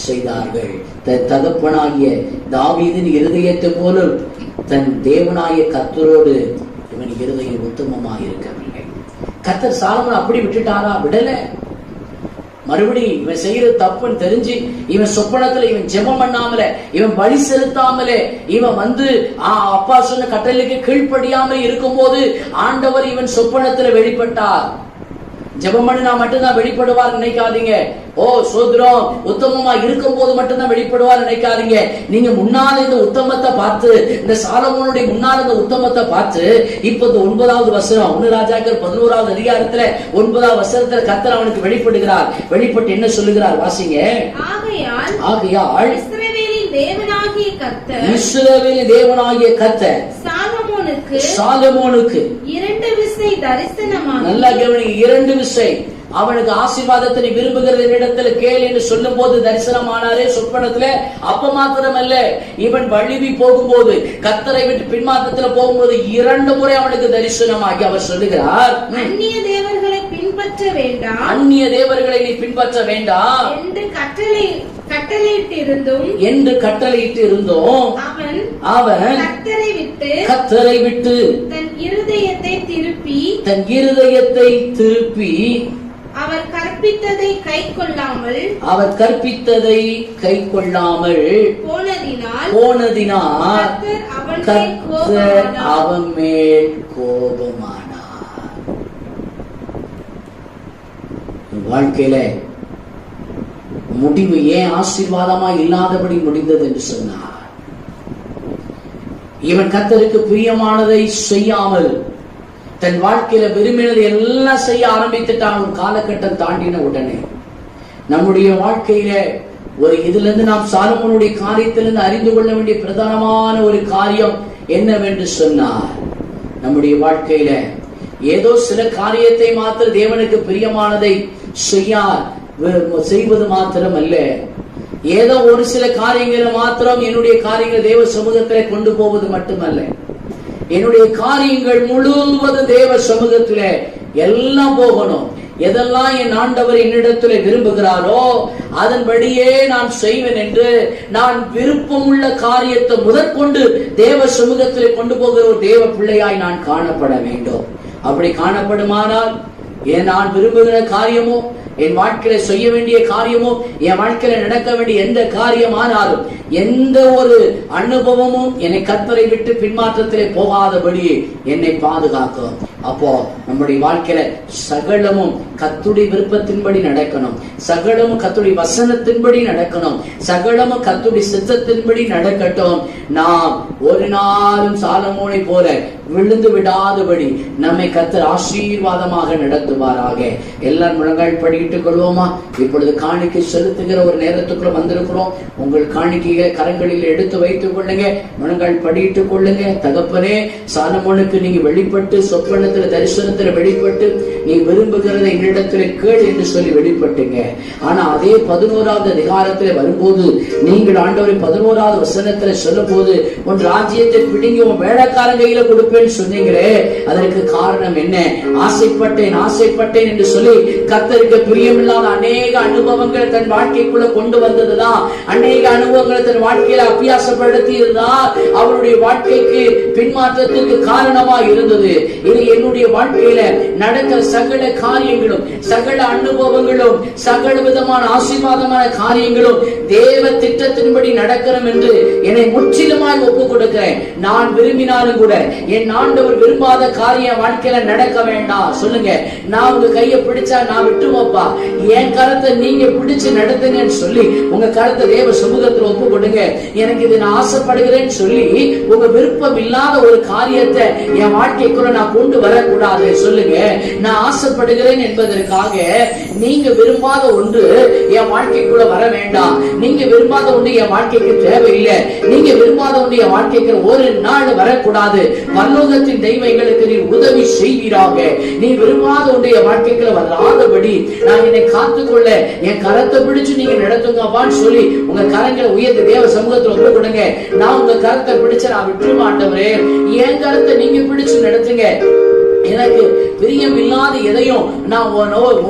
செய்தார்கள். தன் தகப்பனாகிய தாவீதின் இருதயத்தை போல தன் தேவனாகிய கர்த்தரோடு இவன் இருதயம் உத்தமமாக இருக்கவில்லை. கர்த்தர் சாலமோன் அப்படி விட்டுட்டாரா? விடல. மறுபடியும் இவன் செய்யறது தப்புன்னு தெரிஞ்சு இவன் சொப்பனத்துல இவன் ஜெபம் பண்ணாமலே, இவன் பலி செலுத்தாமலே, இவன் அப்பா சொன்ன கட்டளைக்கு கீழ்ப்படியாமல் இருக்கும் போது ஆண்டவர் இவன் சொப்பனத்துல வெளிப்பட்டார். ஜெபம் பண்ணினா மட்டும்தான் வெளிப்படுவார் நினைக்காதீங்க. சோதரம் உத்தமமா இருக்கும் போது மட்டும்தான் வெளிப்படுவார் நினைக்காதீங்க. நீங்க முன்னால இந்த உத்தமத்தை பார்த்து, இந்த சாலமோனுடைய முன்னால இந்த உத்தமத்தை பார்த்து, இப்ப இந்த 9வது வசனம் 1 ராஜாக்கள் 11வது அதிகாரத்துல 9வது வசனத்துல கர்த்தர் அவனுக்கு வெளிப்படுகிறார். வெளிப்பட்டு என்ன சொல்லுகிறார் வாசிங்க. ஆகையால் இஸ்ரவேலின் தேவனாகிய கர்த்தர் சாலமோனுக்கு 2 விசை தரிசனமாக, நல்லா கவனிங்க, 2 விசை அவனுக்கு ஆசீர்வாதத்தை விரும்புகிறது என்னிடத்துல கேள் என்று சொல்லும் போது தரிசனமானாரே சொப்பனத்துல. அப்ப மாத்திரமல்ல, இவன் வழுவி போகும்போது, கர்த்தரை விட்டு பின்மாற்றத்துல போகும்போது 2 முறை அவனுக்கு தரிசனமாகி அவர் சொல்லுகிறார், அந்நிய தேவர்களை பின்பற்ற வேண்டாம், அந்நிய தேவர்களை நீ பின்பற்ற வேண்டாம் என்று கட்டளையிட்டு இருந்தோம். அவன் கர்த்தரை விட்டு தன் இருதயத்தை திருப்பி அவர் கற்பித்ததை கை கொள்ளாமல் போனதினால் கர்த்தர் அவன் மேல் கோபமானார். வாழ்க்கையில முடிவு ஏன் ஆசீர்வாதமா இல்லாதபடி முடிந்தது என்று சொன்னார். இவன் கர்த்தருக்கு பிரியமானதை செய்யாமல் தன் வாழ்க்கையில விரும்பினதை எல்லாம் செய்ய ஆரம்பித்துட்டான். ஒரு காலகட்டம் தாண்டின உடனே நம்முடைய வாழ்க்கையில இதுல இருந்து நாம் சாலமோனுடைய காரியத்திலிருந்து அறிந்து கொள்ள வேண்டிய பிரதானமான ஒரு காரியம் என்னவென்று சொன்னார். நம்முடைய வாழ்க்கையில ஏதோ சில காரியத்தை மாத்திரம் தேவனுக்கு பிரியமானதை செய்வது மாத்திரம் அல்ல, ஏதோ ஒரு சில காரியங்களை மாத்திரம் என்னுடைய காரியங்கள் தேவ சமூகத்திலே கொண்டு போவது மட்டுமல்ல, என்னுடைய காரியங்கள் முழுவதும் தேவ சமூகத்திலே எல்லாம் போகணும். எதெல்லாம் என் ஆண்டவர் என்னிடத்திலே விரும்புகிறாரோ அதன்படியே நான் செய்வேன் என்று நான் விருப்பமுள்ள காரியத்தை முதற்கொண்டு தேவ சமூகத்திலே கொண்டு போகிற ஒரு தேவ பிள்ளையாய் நான் காணப்பட வேண்டும். அப்படி காணப்படுமானால் நான் விரும்புகிற காரியமோ, என் வாழ்க்கையில செய்ய வேண்டிய காரியமோ, என் வாழ்க்கையில நடக்க வேண்டிய எந்த காரியமானாலும், எந்த ஒரு அனுபவமும் என்னை கர்த்தரை விட்டு பின்மாற்றத்திலே போகாதபடி என்னை பாதுகாக்கும். அப்போ நம்முடைய வாழ்க்கையில சகலமும் கர்த்தருடைய விருப்பத்தின்படி நடக்கணும், சகலமும் கர்த்தருடைய வசனத்தின்படி நடக்கணும், சகலமும் கர்த்தருடைய சித்தத்தின்படி நடக்கட்டும். நாம் ஒரு நாளும் சாலமோனை போல விழுந்து விடாதபடி நம்மை கர்த்தர் ஆசீர்வாதமாக நடத்துவாராக. எல்லாரும் முழங்கால் படிக்கிட்டுக் கொள்வோமா? இப்பொழுது காணிக்கை செலுத்துகிற ஒரு நேரத்துக்குள்ள வந்திருக்கிறோம். உங்கள் காணிக்கைகளை கரங்களில் எடுத்து வைத்துக் கொள்ளுங்க, முழங்கால் படிக்கிட்டுக் கொள்ளுங்க. தகப்பனே, சாலமோனுக்கு நீங்க வெளிப்பட்டு சொப்பனத்துல தரிசனத்துல வெளிப்பட்டு நீ விரும்புகிறத என்னிடத்துல கேள் என்று சொல்லி வெளிப்பட்டுங்க. ஆனா அதே 11வது அதிகாரத்துல வரும்போது நீங்கள் ஆண்டவரை 11வது வசனத்துல சொல்லும் போது உன் ராஜ்யத்தை பிடிங்கி உன் வேலைக்காரன் கையில கொடுப்பேன்னு சொன்னீங்களே, அதற்கு காரணம் என்ன? ஆசைப்பட்டேன் என்று சொல்லி கர்த்தருக்கு பிரியமில்லாத அநேக அனுபவங்களை தன் வாழ்க்கைக்குள்ள கொண்டு வந்ததுதான், அநேக அனுபவங்களை தன் வாழ்க்கையில அபியாசப்படுத்தி இருந்தால் அவருடைய வாழ்க்கைக்கு பின்மாற்றத்துக்கு காரணமா இருந்தது. இது என்னுடைய வாழ்க்கையில நடக்கிற சகல காரியங்களும், சகல அனுபவங்களும், சகல விதமான ஆசீர்வாதமான காரியங்களும் தேவ திட்டத்தின்படி நடக்கிறோம் என்று என்னை முற்றிலுமாய் ஒப்புக் கொடுக்கிறேன். நான் விரும்பினாலும் கூட என் ஆண்டவர் விரும்பாத காரியம் வாழ்க்கையில நடக்க வேண்டாம். சொல்லுங்க, நான் உங்க கையை பிடிச்சா நான் விட்டுவோப்பா, என் கரத்தை நீங்க பிடிச்சு நடத்துங்கன்னு சொல்லி உங்க கரத்தை தேவ சமூகத்தில் ஒப்பு கொடுங்க. எனக்கு இது நான் ஆசைப்படுகிறேன்னு சொல்லி உங்க விருப்பம் இல்லாத ஒரு காரியத்தை என் வாழ்க்கைக்குள்ள நான் கொண்டு வரக்கூடாது. சொல்லுங்க, நான் ஆசைப்படுகிறேன் என்பதற்காக நீங்க விரும்பாத ஒன்று என் வாழ்க்கைக்குள்ள வர வேண்டாம். நீங்க விரும்பாத ஒன்று என் வாழ்க்கைக்கு தேவையில்லை. நீங்க விரும்பாத ஒன்று என் வாழ்க்கைக்கு ஒரு நாள் வரக்கூடாது. பரலோகத்தின் தெய்வங்களுக்கு நீ உதவி செய்வீராக. நீ விரும்பாத ஒன்று என் வாழ்க்கைக்குள்ள வராதபடி நான் என்னை காத்துக்கொள்ள என் கரத்தை பிடிச்சு நீங்க நடத்துங்கப்பான்னு சொல்லி உங்க கரங்களை உயர்த்தி தேவ சமூகத்துல ஒப்பு கொடுங்க. நான் உங்க கரத்தை பிடிச்ச நான் விட்டுருமாட்டவரே, என் கரத்தை நீங்க பிடிச்சு நடத்துங்க. எனக்கு பிரியம் இல்லாத எதையும் நான்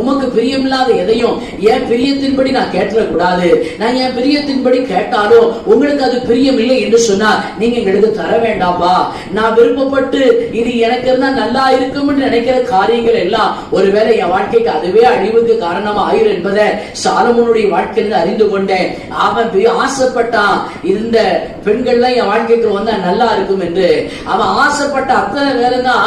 உமக்கு பிரியம் இல்லாத எதையும் என் பிரியத்தின்படி நான் கேட்டக்கூடாது. நான் என் பிரியத்தின்படி கேட்டாலும் உங்களுக்கு அது பிரியம் இல்லை என்று சொன்னா நீங்க எங்களுக்கு தர வேண்டாம்பா. நான் விருப்பப்பட்டு இது எனக்கு இருந்தா நல்லா இருக்கும் என்று நினைக்கிற காரியங்கள் எல்லாம் ஒருவேளை என் வாழ்க்கைக்கு அதுவே அழிவுக்கு காரணமா ஆயிரும் என்பதை சாலமோனுடைய வாழ்க்கையிலிருந்து அறிந்து கொண்டேன். அவன் ஆசைப்பட்டான், இந்த பெண்கள்லாம் என் வாழ்க்கைக்கு வந்தா நல்லா இருக்கும் என்று. அவன் ஆசைப்பட்ட அத்தனை பேரும் தான்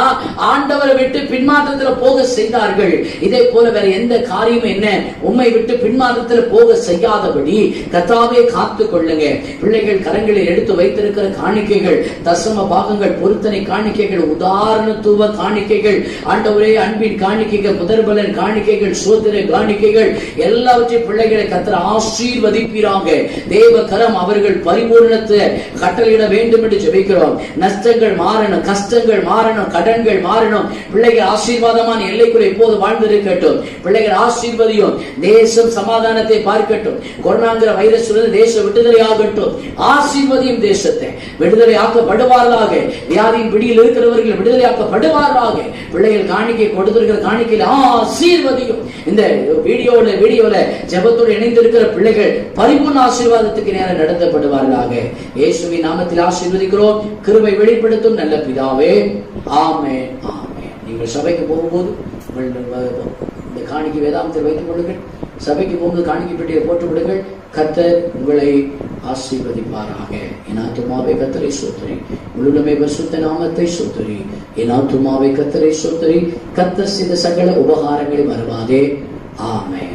ஆண்டவரை விட்டு பின்மாற்றத்தில் போக செய்தார்கள். இதே போல வேற எந்த காரியம் என்ன உம்மை விட்டு பின்மாற்றத்தில் போக செய்யாதபடி கர்த்தாவே காத்து கொள்ளுங்க. பிள்ளைகள் கரங்களில் எடுத்து வைத்திருக்கிற காணிக்கைகள், தசம பாகங்கள், பொருத்தனை காணிக்கைகள், உதாரணத்துவ காணிக்கைகள், ஆண்டவரே அன்பின் காணிக்கைகள், முதற்பலன் காணிக்கைகள், சோதனை காணிக்கைகள் எல்லாவற்றையும் பிள்ளைகளை கர்த்தர் ஆசீர்வதிப்பீராக. தேவ கரம் அவர்கள் பரிபூர்ணத்தை கட்டளையிட வேண்டும் என்று ஜெபிக்கிறோம். நஷ்டங்கள் மாறணும், கஷ்டங்கள் மாறணும், கடன்கள் மாறணும். பிள்ளைகள் ஆசீர்வாதமான எல்லைக்குள் எப்போது வாழ்ந்திருக்கட்டும். பிள்ளைகள் ஆசீர்வதியும். தேசம் சமாதானத்தை பார்க்கட்டும். கொரோனாங்கிற வைரஸ் தேச விடுதலை ஆகட்டும். ஆசீர்வதியும். தேசத்தை விடுதலை ஆக்கப்படுவார்களாக. வியாதியின் பிடியில் இருக்கிறவர்கள் விடுதலை ஆக்கப்படுவார்களாக. பிள்ளைகள் காணிக்கை கொடுத்திருக்கிற காணிக்கையில் ஆசீர்வதியும். இந்த வீடியோல ஜெபத்தோடு இணைந்திருக்கிற பிள்ளைகள் பரிபூர்ண ஆசீர்வாதத்துக்கு நேரம் நடத்தப்படுவார்களாக. இயேசுவின் நாமத்தில் ஆசீர்வதிக்கிறோம். கிருபை வெளிப்படுத்தும் நல்ல பிதாவே, ஆமென், ஆமென். நீங்கள் சபைக்கு போகும்போது இந்த காணிக்கை வேதாந்தத்தில் வைத்துக் கொள்ளுங்கள். சபைக்கு போகும்போது காணிக்கை பெட்டியை போட்டுக் விடுங்கள். கர்த்தர் உங்களை ஆசீர்வதிப்பாராக. என் ஆத்துமாவே கர்த்தரை ஸ்தோத்திரி, முழுமே பரிசுத்த நாமத்தை ஸ்தோத்திரி. என் ஆத்துமாவே கர்த்தரை ஸ்தோத்திரி, கர்த்தர் செய்த சகல உபகாரங்களை மறவாதே. ஆமென்.